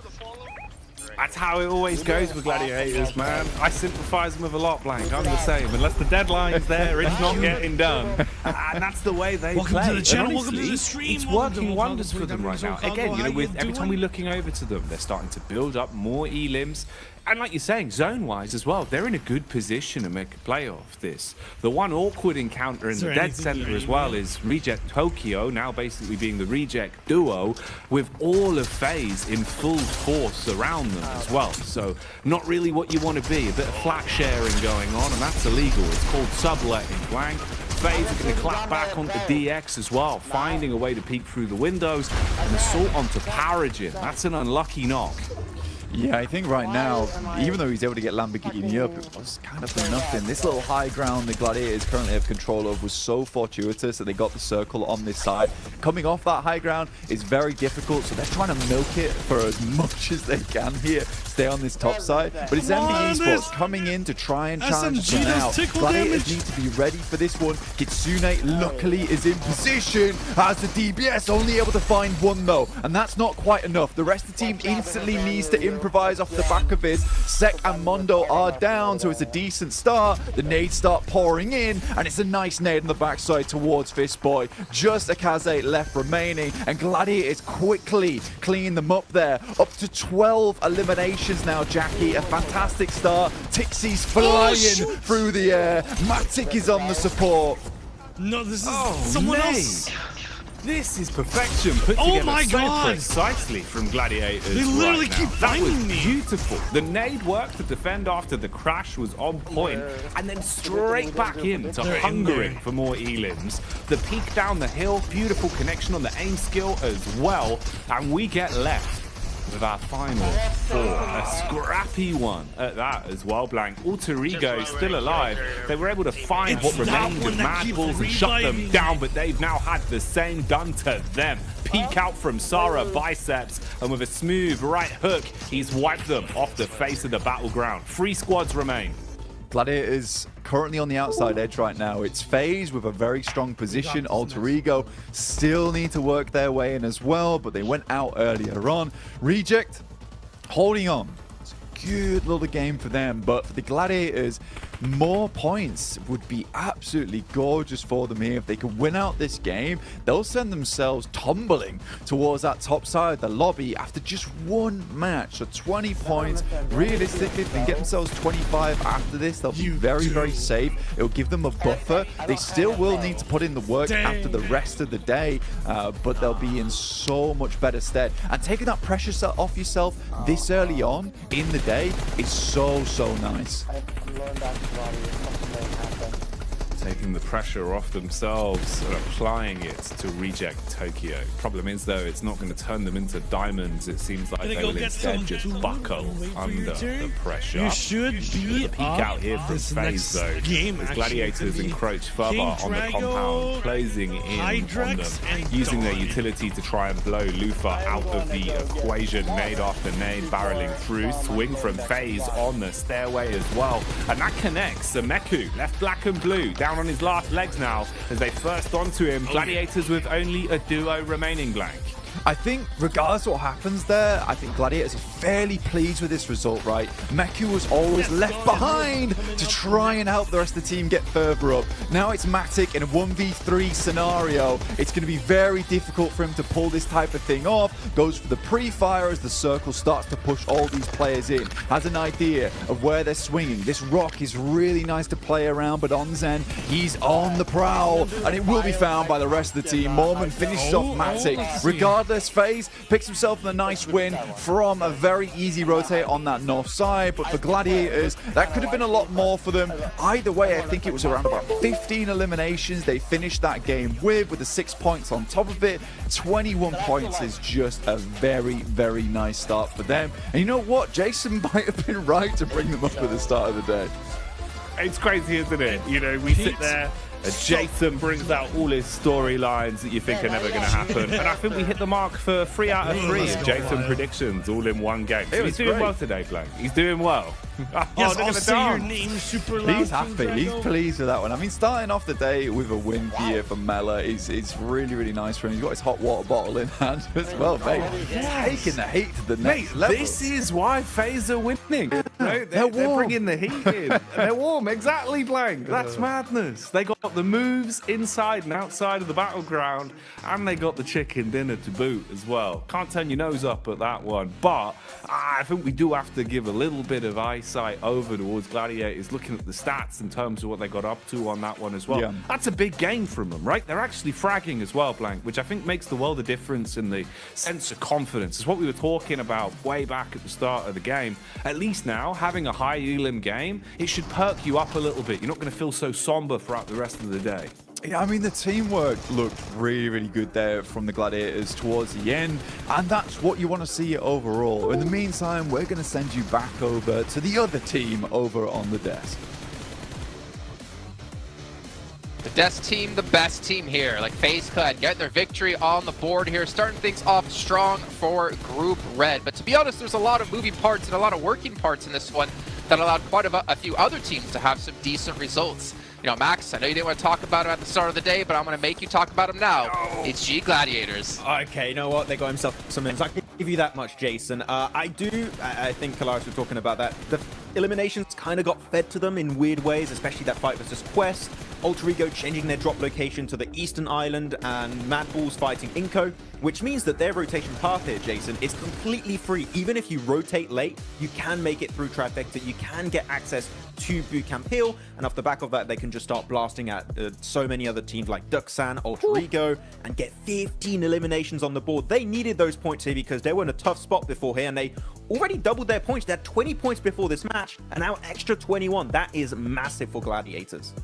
That's how it always goes with Gladiators, man. I sympathise with them a lot, Blank. I'm the same. Unless the deadline's there, it's not getting done. And that's the way they play. To the channel, honestly, welcome to the stream. It's working wonders for them right now. Again, you know, with every time we're looking over to them, they're starting to build up more elims. And like you're saying, zone-wise as well, they're in a good position to make a play off this. The one awkward encounter in the dead center as well is Reject Tokyo, now basically being the Reject duo, with all of FaZe in full force around them as well. So not really what you want to be. A bit of flat sharing going on, and that's illegal. It's called subletting, Blank. FaZe are going to clap back onto DX as well, finding a way to peek through the windows, and assault onto Paragin. That's an unlucky knock. Yeah, I think right now, even though he's able to get Lamborghini up, it was kind of for nothing. This little high ground the Gladiators currently have control of was so fortuitous that they got the circle on this side. Coming off that high ground is very difficult, so they're trying to milk it for as much as they can here. Stay on this top side, but it's MBE Sports coming in to try and challenge them out. Gladiators need to be ready for this one. Kitsune luckily is in position as the DBS, only able to find one though, and that's not quite enough. The rest of the team instantly needs to improvise off the back of this. Sek and Mondo are down, so it's a decent start. The nades start pouring in, and it's a nice nade on the backside towards Fistboy. Just Akaze left remaining, and Gladiators quickly clean them up there. Up to 12 eliminations now, Jackie. A fantastic start. Tixie's flying through the air. Matic is on the support. No, this is someone else. This is perfection put together so precisely from Gladiators. They literally keep finding me. Beautiful. The nade work to defend after the crash was on point, and then straight back into hungering for more elims. The peek down the hill, beautiful connection on the aim skill as well, and we get left with our final 4. A scrappy one at that as well, Blank. Alter Ego still alive. They were able to find what remained of Mad Bulls and shut them down, but they've now had the same done to them. Peek out from Sara Biceps, and with a smooth right hook, he's wiped them off the face of the battleground. 3 squads remain. Gladiators currently on the outside edge right now. It's FaZe with a very strong position. Alter Ego still need to work their way in as well, but they went out earlier on. Reject holding on. It's a good little game for them, but for the Gladiators, more points would be absolutely gorgeous for them here. If they could win out this game, they'll send themselves tumbling towards that top side of the lobby after just one match. So 20 points. Realistically, if they get themselves 25 after this, they'll be very, very safe. It'll give them a buffer. They still will need to put in the work after the rest of the day, but they'll be in so much better stead. And taking that pressure off yourself this early on in the day is so, so nice. taking the pressure off themselves and applying it to Reject Tokyo. Problem is, though, it's not going to turn them into diamonds. It seems like they will instead just buckle under the pressure. You should be a peek out here from FaZe, though, as Gladiators encroach further on the compound, closing in on them, using their utility to try and blow Lufa out of the equation. Nade after nade barreling through, swing from FaZe on the stairway as well, and that connects. So Meku left black and blue, down on his last legs now as they first onto him. Gladiators with only a duo remaining, Blank. I think regardless of what happens there, I think Gladiators are fairly pleased with this result, right? Meku was always left behind to try and help the rest of the team get further up. Now it's Matic in a 1v3 scenario. It's going to be very difficult for him to pull this type of thing off. Goes for the pre-fire as the circle starts to push all these players in. Has an idea of where they're swinging. This rock is really nice to play around, but on Zen, he's on the prowl, and it will be found by the rest of the team. Mormon finishes off Matic. Regardless, FaZe picks himself a nice win from a very easy rotate on that north side, but for Gladiators, that could have been a lot more for them. Either way, I think it was around about 15 eliminations they finished that game with the 6 points on top of it. 21 points is just a very, very nice start for them. And you know what? Jason might have been right to bring them up at the start of the day. It's crazy, isn't it? You know, we sit there, Jason brings out all his storylines that you think are never going to happen. And I think we hit the mark for 3 out of 3 of Jason predictions all in one game. So he's doing well today, Blank. He's doing well. Yes, I'll say your name super loud. He's happy. He's pleased with that one. I mean, starting off the day with a win here for Mela is really, really nice for him. He's got his hot water bottle in hand as well, mate. Taking the heat to the next level. This is why FaZe are winning. No, they're bringing the heat in. And they're warm. Exactly, Blank. That's madness. They got the moves inside and outside of the battleground, and they got the chicken dinner to boot as well. Can't turn your nose up at that one, but I think we do have to give a little bit of eyesight over towards Gladiators, looking at the stats in terms of what they got up to on that one as well. Yeah. That's a big game from them, right? They're actually fragging as well, Blank, which I think makes the world of difference in the sense of confidence. It's what we were talking about way back at the start of the game. At least now, having a high elim game, it should perk you up a little bit. You're not going to feel so somber throughout the rest of the day. Yeah, I mean, the teamwork looked really, really good there from the Gladiators towards the end, and that's what you want to see overall. In the meantime, we're going to send you back over to the other team over on the desk. The desk team, the best team here. Like FaZe could get their victory on the board here, starting things off strong for Group Red. But to be honest, there's a lot of moving parts and a lot of working parts in this one that allowed quite a few other teams to have some decent results. You know, Max, I know you didn't want to talk about him at the start of the day, but I'm going to make you talk about him now. It's G Gladiators. Okay, you know what? They got himself some wins. I can give you that much, Jason. I think Kalaris was talking about that. The eliminations kind of got fed to them in weird ways, especially that fight versus Quest. Alter Ego changing their drop location to the Eastern Island, and Mad Bulls fighting Inko, which means that their rotation path here, Jason, is completely free. Even if you rotate late, you can make it through Trifecta, you can get access to Bootcamp Hill, and off the back of that, they can just start blasting at so many other teams like Duxan, Alter Ego, and get 15 eliminations on the board. They needed those points here because they were in a tough spot before here, and they already doubled their points. They had 20 points before this match, and now extra 21. That is massive for Gladiators.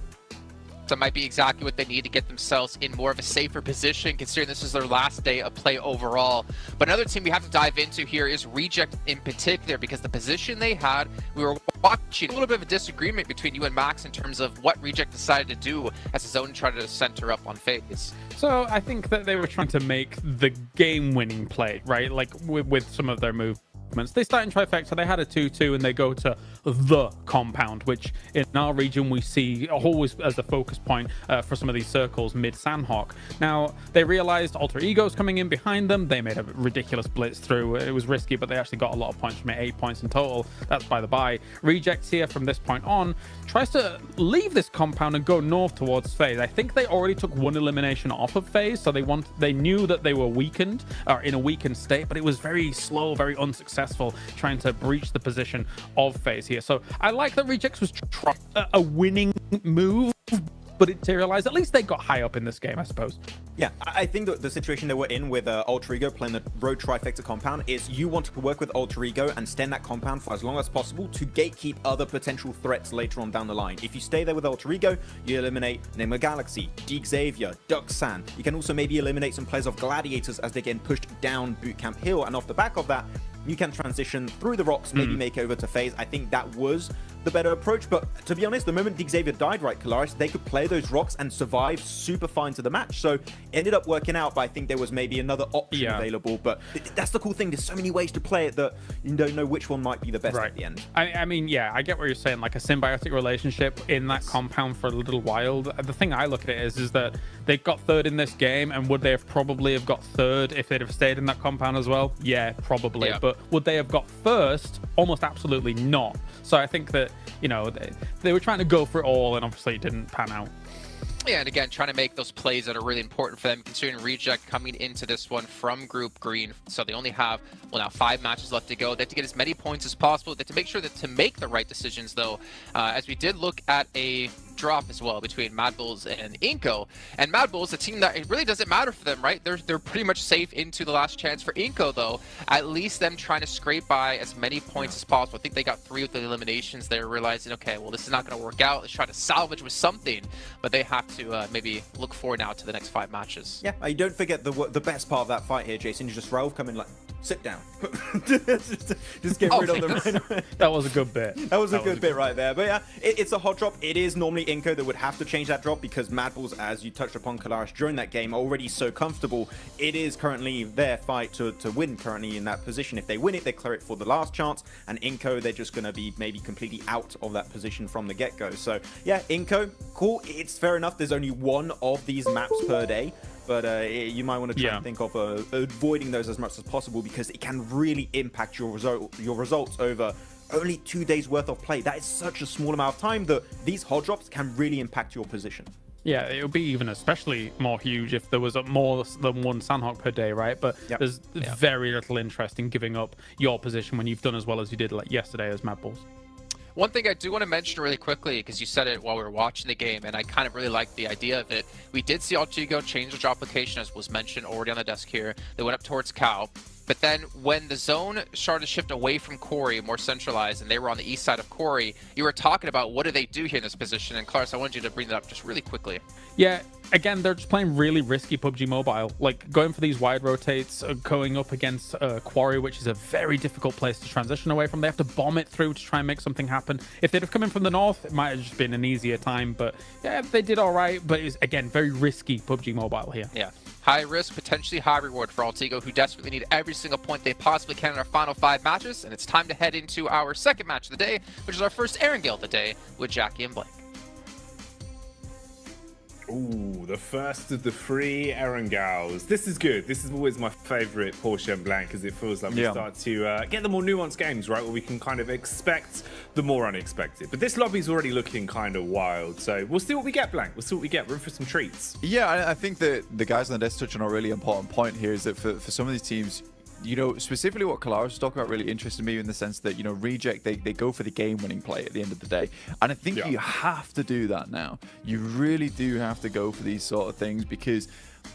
That might be exactly what they need to get themselves in more of a safer position, considering this is their last day of play overall. But another team we have to dive into here is Reject in particular, because the position they had, we were watching a little bit of a disagreement between you and Max in terms of what Reject decided to do as his own tried to center up on FaZe. So I think that they were trying to make the game-winning play, right? Like with some of their moves. They start in Trifecta, they had a 2-2, and they go to the compound, which in our region we see always as a focus point for some of these circles mid-Sandhawk. Now, they realized Alter Ego's coming in behind them. They made a ridiculous blitz through. It was risky, but they actually got a lot of points from it, 8 points in total. That's by the by. Rejects here from this point on tries to leave this compound and go north towards FaZe. I think they already took one elimination off of FaZe, so they knew that they were weakened, or in a weakened state, but it was very slow, very unsuccessful trying to breach the position of FaZe here. So I like that Rejects was a winning move, but it materialized. At least they got high up in this game, I suppose. Yeah, I think that the situation that we're in with Alter Ego playing the Road Trifecta compound is you want to work with Alter Ego and stay in that compound for as long as possible to gatekeep other potential threats later on down the line. If you stay there with Alter Ego, you eliminate Nigma Galaxy, Deke Xavier, Duxan. You can also maybe eliminate some players of Gladiators as they're getting pushed down Bootcamp Hill, and off the back of that, you can transition through the rocks, maybe make over to phase. I think that was the better approach, but to be honest, the moment Deke Xavier died, right, Kalaris, they could play those rocks and survive super fine to the match. So it ended up working out, but I think there was maybe another option available. But that's the cool thing. There's so many ways to play it that you don't know which one might be the best at the end. I mean, yeah, I get what you're saying, like a symbiotic relationship in that compound for a little while. The thing I look at it is that they got third in this game, and would they have probably have got third if they'd have stayed in that compound as well? Yeah, probably. Yeah. But would they have got first? Almost absolutely not. So I think that, you know, they were trying to go for it all, and obviously it didn't pan out. Yeah, and again, trying to make those plays that are really important for them, considering Reject coming into this one from Group Green. So they only have, well, now 5 matches left to go. They have to get as many points as possible. They have to make sure that to make the right decisions, though, as we did look at a drop as well between Mad Bulls and Inco. And Mad Bulls, a team that it really doesn't matter for them, right? They're pretty much safe into the last chance. For Inco, though, at least them trying to scrape by as many points as possible. I think they got 3 with the eliminations. They're realizing, okay, well, this is not going to work out. Let's try to salvage with something, but they have to maybe look forward now to the next 5 matches. Yeah, you don't forget the best part of that fight here, Jason. You just Raouf come in like, sit down. just get rid of them right away. That was a good bit. That was a good bit right there. But yeah, it's a hot drop. It is normally Inco that would have to change that drop because Mad Bulls, as you touched upon, Kalaris, during that game, are already so comfortable. It is currently their fight to win currently in that position. If they win it, they clear it for the last chance. And Inco, they're just going to be maybe completely out of that position from the get-go. So yeah, Inco, cool. It's fair enough. There's only one of these maps per day. But you might want to try and think of avoiding those as much as possible because it can really impact your results over only 2 days worth of play. That is such a small amount of time that these hot drops can really impact your position. Yeah, it would be even especially more huge if there was more than one Sandhawk per day, right? But there's very little interest in giving up your position when you've done as well as you did like yesterday as Mad Bulls. One thing I do want to mention really quickly, because you said it while we were watching the game, and I kind of really liked the idea of it. We did see Alter Ego change the drop location, as was mentioned already on the desk here. They went up towards Cow. But then when the zone started to shift away from Corey, more centralized, and they were on the east side of Corey, you were talking about what do they do here in this position. And Clarence, I wanted you to bring that up just really quickly. Yeah, again, they're just playing really risky PUBG Mobile. Like going for these wide rotates, going up against Quarry, which is a very difficult place to transition away from. They have to bomb it through to try and make something happen. If they'd have come in from the north, it might have just been an easier time. But yeah, they did all right. But it's, again, very risky PUBG Mobile here. Yeah. High risk, potentially high reward for Alter Ego, who desperately need every single point they possibly can in our final 5 matches. And it's time to head into our second match of the day, which is our first Erangel of the day with Jackie and Blake. Ooh, the first of the 3 Erangels. This is good. This is always my favorite Porsche and Blanc because it feels like we start to get the more nuanced games, right? Where we can kind of expect the more unexpected. But this lobby's already looking kind of wild. So we'll see what we get, Blanc. We'll see what we get. We're in for some treats. Yeah, I think that the guys on the desk touch on a really important point here is that for some of these teams, you know, specifically what Kalaris was talking about really interested me in the sense that, you know, Reject, they go for the game-winning play at the end of the day. And I think you have to do that now. You really do have to go for these sort of things because,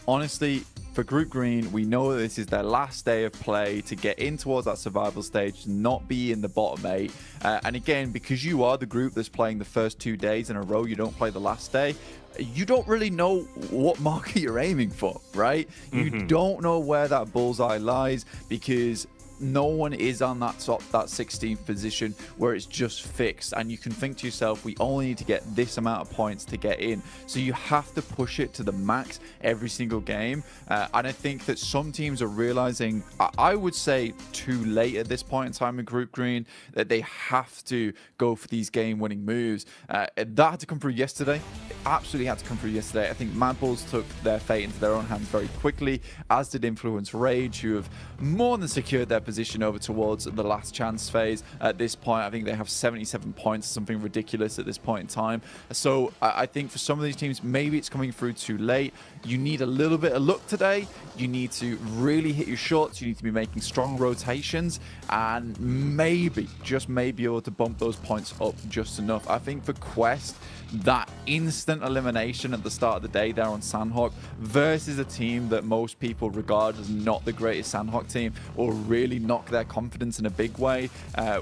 honestly, for Group Green, we know that this is their last day of play to get in towards that survival stage, to not be in the bottom 8. And again, because you are the group that's playing the first 2 days in a row, you don't play the last day, you don't really know what marker you're aiming for, right? You don't know where that bullseye lies because no one is on that 16th position where it's just fixed, and you can think to yourself, we only need to get this amount of points to get in. So you have to push it to the max every single game, and I think that some teams are realizing, I would say too late at this point in time in Group Green, that they have to go for these game-winning moves. That had to come through yesterday. It absolutely had to come through yesterday. I think Mad Bulls took their fate into their own hands very quickly, as did Influence Rage, who have more than secured their position over towards the last chance phase. At this point, I think they have 77 points, something ridiculous at this point in time. So I think for some of these teams, maybe it's coming through too late. You need a little bit of luck today. You need to really hit your shots. You need to be making strong rotations and maybe, just maybe, able to bump those points up just enough. I think for Quest, that instant elimination at the start of the day there on Sandhawk versus a team that most people regard as not the greatest Sandhawk team or really knock their confidence in a big way.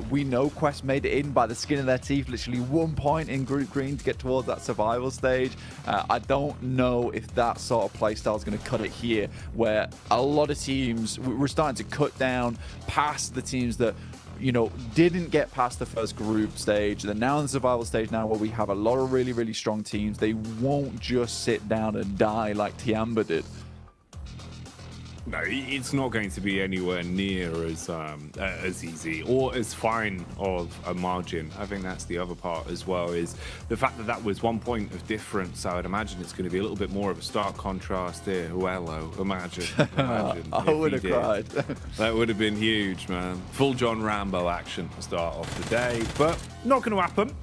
We know Quest made it in by the skin of their teeth, literally 1 point in Group Green to get towards that survival stage. I don't know if that sort of playstyle is going to cut it here, where a lot of teams, we're starting to cut down past the teams that didn't get past the first group stage. They're now in the survival stage now where we have a lot of really, really strong teams. They won't just sit down and die like Tiamba did. No, it's not going to be anywhere near as easy or as fine of a margin. I think that's the other part as well, is the fact that was 1 point of difference. I would imagine it's going to be a little bit more of a stark contrast here. Well, imagine I would have cried. That would have been huge, man. Full John Rambo action to start off the day, but not going to happen.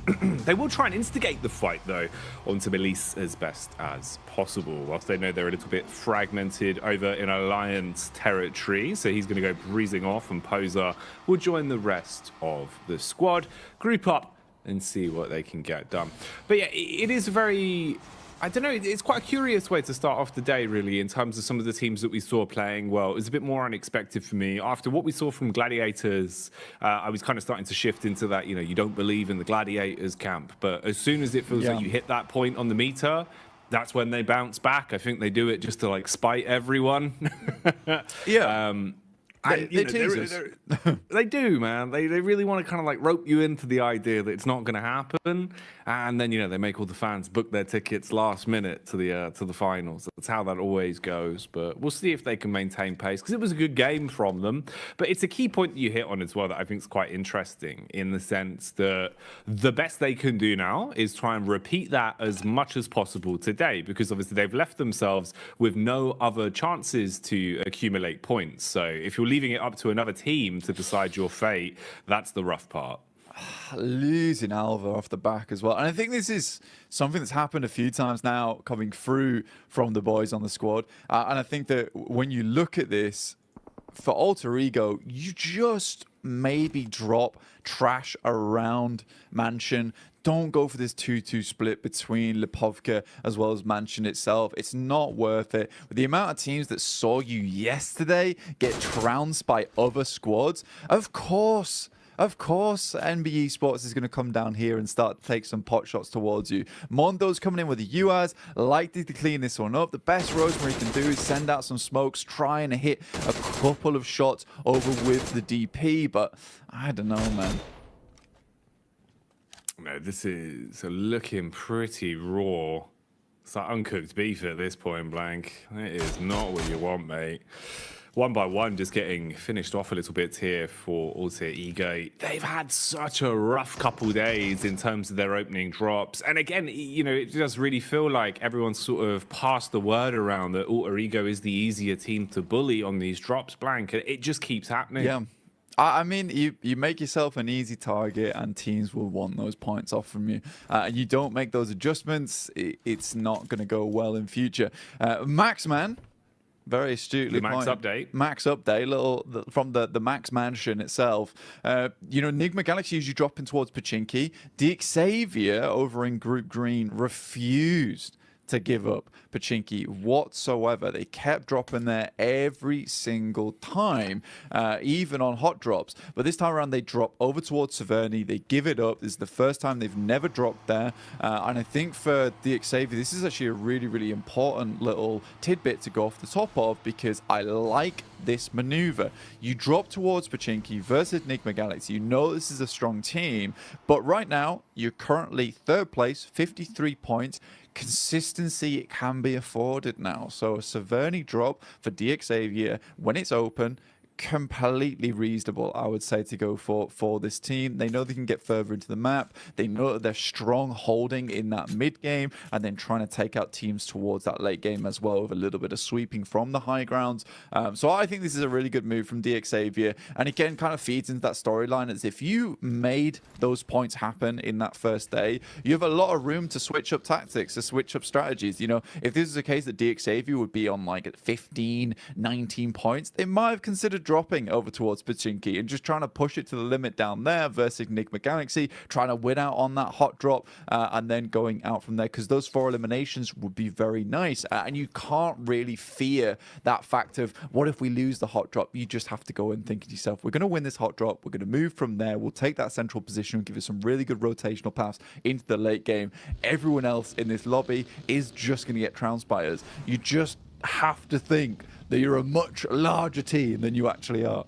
They will try and instigate the fight, though, onto Melise as best as possible, whilst they know they're a little bit fragmented over in Alliance territory. So he's going to go breezing off, and Poser will join the rest of the squad, group up and see what they can get done. But yeah, it is very, I don't know, it's quite a curious way to start off the day, really, in terms of some of the teams that we saw playing well. It was a bit more unexpected for me. After what we saw from Gladiators, I was kind of starting to shift into that, you don't believe in the Gladiators camp. But as soon as it feels like you hit that point on the meter, that's when they bounce back. I think they do it just to spite everyone. Yeah. They do, man. They really want to kind of rope you into the idea that it's not going to happen, and then they make all the fans book their tickets last minute to the finals. That's how that always goes. But we'll see if they can maintain pace, because it was a good game from them. But it's a key point that you hit on as well that I think is quite interesting, in the sense that the best they can do now is try and repeat that as much as possible today, because obviously they've left themselves with no other chances to accumulate points. So if you're leaving it up to another team to decide your fate, that's the rough part. Losing Alva off the back as well. And I think this is something that's happened a few times now coming through from the boys on the squad. And I think that when you look at this, for Alter Ego, you just maybe drop trash around Mansion. Don't go for this 2-2 split between Lipovka as well as Mansion itself. It's not worth it. With the amount of teams that saw you yesterday get trounced by other squads, of course, NBE Sports is going to come down here and start to take some pot shots towards you. Mondo's coming in with the UAS, likely to clean this one up. The best Rosemary can do is send out some smokes, try and hit a couple of shots over with the DP, but I don't know, man. No, this is looking pretty raw. It's like uncooked beef at this point blank. It is not what you want, mate. One by one, just getting finished off a little bit here for Alter Ego. They've had such a rough couple days in terms of their opening drops. And again, it does really feel like everyone's sort of passed the word around that Alter Ego is the easier team to bully on these drops, blank. It just keeps happening. Yeah. I mean, you make yourself an easy target and teams will want those points off from you. And you don't make those adjustments, it's not going to go well in future. Maxman, very astutely Max update. Max update, from the Max Mansion itself. Nigma Galaxy usually dropping towards Pachinki. Xavier over in Group Green refused to give up Pachinki whatsoever. They kept dropping there every single time, even on hot drops. But this time around, they drop over towards Severny. They give it up. This is the first time they've never dropped there. And I think for the Xavier, this is actually a really, really important little tidbit to go off the top of, because I like this maneuver. You drop towards Pachinki versus Nigma Galaxy. You know this is a strong team, but right now, you're currently third place, 53 points. Consistency, it can be afforded now. So a Severny drop for DXavier when it's open, completely reasonable, I would say, to go for this team. They know they can get further into the map. They know that they're strong holding in that mid game and then trying to take out teams towards that late game as well, with a little bit of sweeping from the high grounds. So I think this is a really good move from DXavier, and again kind of feeds into that storyline, as if you made those points happen in that first day, you have a lot of room to switch up tactics, to switch up strategies. If this is a case that DXavier would be on 15, 19 points, they might have considered dropping over towards Pachinki and just trying to push it to the limit down there versus Enigma Galaxy, trying to win out on that hot drop and then going out from there, because those 4 eliminations would be very nice. And you can't really fear that fact of, what if we lose the hot drop? You just have to go and think to yourself, we're going to win this hot drop, we're going to move from there, we'll take that central position and give us some really good rotational paths into the late game. Everyone else in this lobby is just going to get trounced by us. You just have to think that you're a much larger team than you actually are.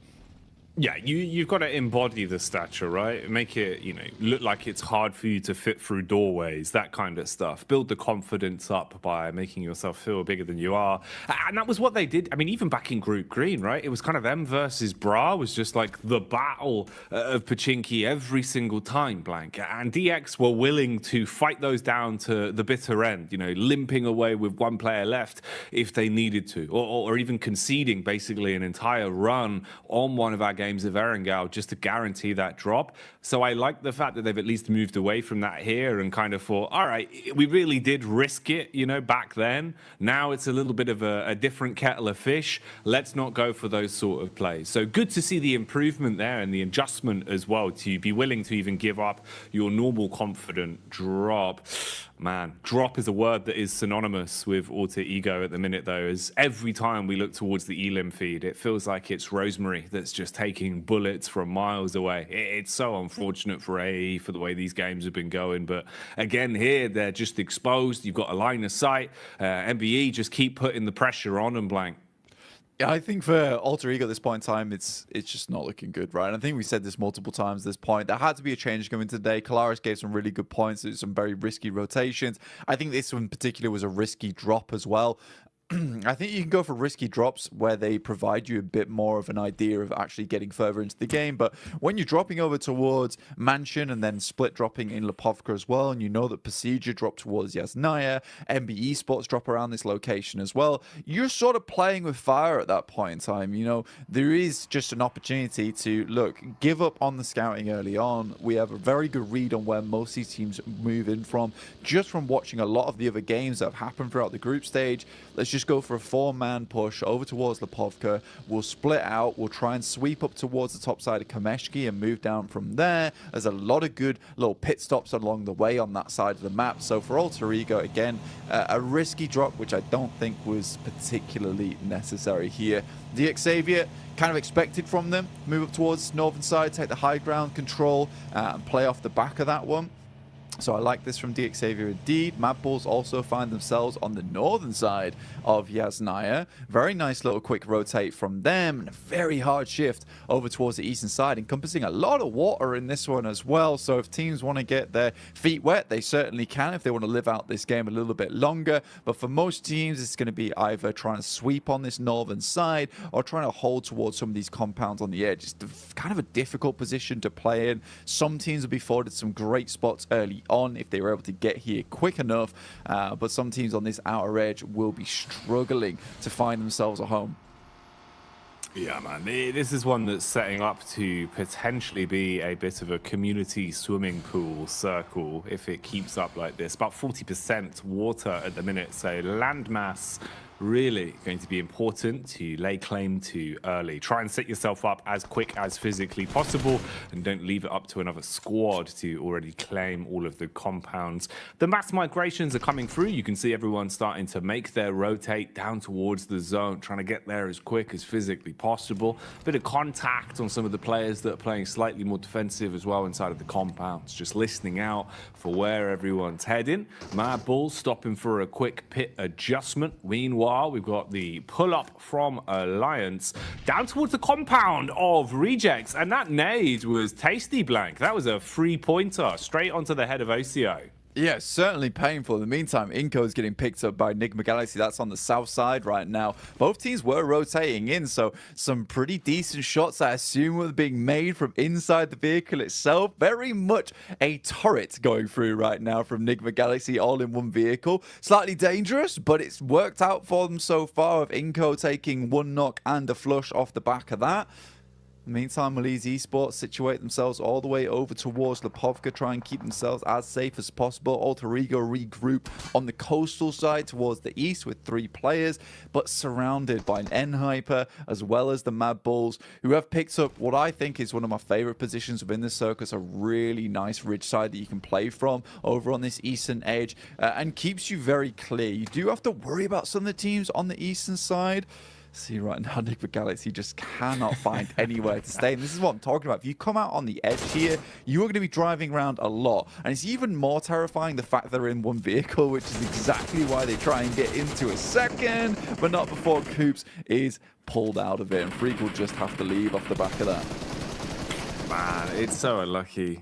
Yeah, you've got to embody the stature, right? Make it, look like it's hard for you to fit through doorways, that kind of stuff. Build the confidence up by making yourself feel bigger than you are. And that was what they did. I mean, even back in Group Green, right? It was kind of them versus Bra was just like the battle of Pachinki every single time, Blank. And DX were willing to fight those down to the bitter end, limping away with 1 player left if they needed to, or even conceding basically an entire run on one of our games of Erangel just to guarantee that drop. So I like the fact that they've at least moved away from that here and kind of thought, all right, we really did risk it, back then. Now it's a little bit of a different kettle of fish. Let's not go for those sort of plays. So good to see the improvement there and the adjustment as well, to be willing to even give up your normal confident drop. Man, drop is a word that is synonymous with Alter Ego at the minute, though, as every time we look towards the Elim feed, it feels like it's Rosemary that's just taking bullets from miles away. It's so unfortunate for AE for the way these games have been going, but again here, they're just exposed. You've got a line of sight. MBE just keep putting the pressure on and Blank. Yeah, I think for Alter Ego at this point in time, it's just not looking good, right? And I think we said this multiple times at this point. There had to be a change coming today. Kalaris gave some really good points. There's some very risky rotations. I think this one in particular was a risky drop as well. I think you can go for risky drops where they provide you a bit more of an idea of actually getting further into the game. But when you're dropping over towards Mansion and then split dropping in Lipovka as well, and you know that Procedure dropped towards Yasnaya, MBE Sports drop around this location as well, you're sort of playing with fire at that point in time. There is just an opportunity to, look, give up on the scouting early on. We have a very good read on where most of these teams move in from, just from watching a lot of the other games that have happened throughout the group stage. Let's just go for a 4-man push over towards Lipovka. We'll split out. We'll try and sweep up towards the top side of Kameshki and move down from there. There's a lot of good little pit stops along the way on that side of the map. So for Alter Ego, again, a risky drop, which I don't think was particularly necessary here. DX Xavier, kind of expected from them. Move up towards northern side, take the high ground control, and play off the back of that one. So I like this from DX Xavier indeed. Mad Bulls also find themselves on the northern side of Yasnaya. Very nice little quick rotate from them, and a very hard shift over towards the eastern side, encompassing a lot of water in this one as well. So if teams want to get their feet wet, they certainly can if they want to live out this game a little bit longer. But for most teams, it's going to be either trying to sweep on this northern side or trying to hold towards some of these compounds on the edge. It's kind of a difficult position to play in. Some teams will be afforded some great spots early on if they were able to get here quick enough, but some teams on this outer edge will be struggling to find themselves a home. Yeah, man, this is one that's setting up to potentially be a bit of a community swimming pool circle if it keeps up like this. About 40% water at the minute, so landmass really going to be important to lay claim to early. Try and set yourself up as quick as physically possible and don't leave it up to another squad to already claim all of the compounds. The mass migrations are coming through. You can see everyone starting to make their rotate down towards the zone, trying to get there as quick as physically possible. Bit of contact on some of the players that are playing slightly more defensive as well inside of the compounds, just listening out for where everyone's heading. Mad Bulls stopping for a quick pit adjustment. Meanwhile, we've got the pull-up from Alliance down towards the compound of Rejects, and that nade was tasty, Blank. That was a 3-pointer straight onto the head of OCO. Yeah, certainly painful. In the meantime, Inco is getting picked up by Enigma Galaxy. That's on the south side right now. Both teams were rotating in, so some pretty decent shots, I assume, were being made from inside the vehicle itself. Very much a turret going through right now from Enigma Galaxy, all in one vehicle. Slightly dangerous, but it's worked out for them so far, with Inco taking one knock and a flush off the back of that. Meantime, Malise Esports situate themselves all the way over towards Lipovka, try and keep themselves as safe as possible. Alter Ego regroup on the coastal side towards the east with 3 players, but surrounded by an N-Hyper as well as the Mad Bulls, who have picked up what I think is one of my favorite positions within the circus, a really nice ridge side that you can play from over on this eastern edge, and keeps you very clear. You do have to worry about some of the teams on the eastern side. See right now, Nick Galaxy just cannot find anywhere to stay. And this is what I'm talking about. If you come out on the edge here, you are going to be driving around a lot. And it's even more terrifying the fact they're in one vehicle, which is exactly why they try and get into a second, but not before Coops is pulled out of it. And Freak will just have to leave off the back of that. Man, it's so unlucky.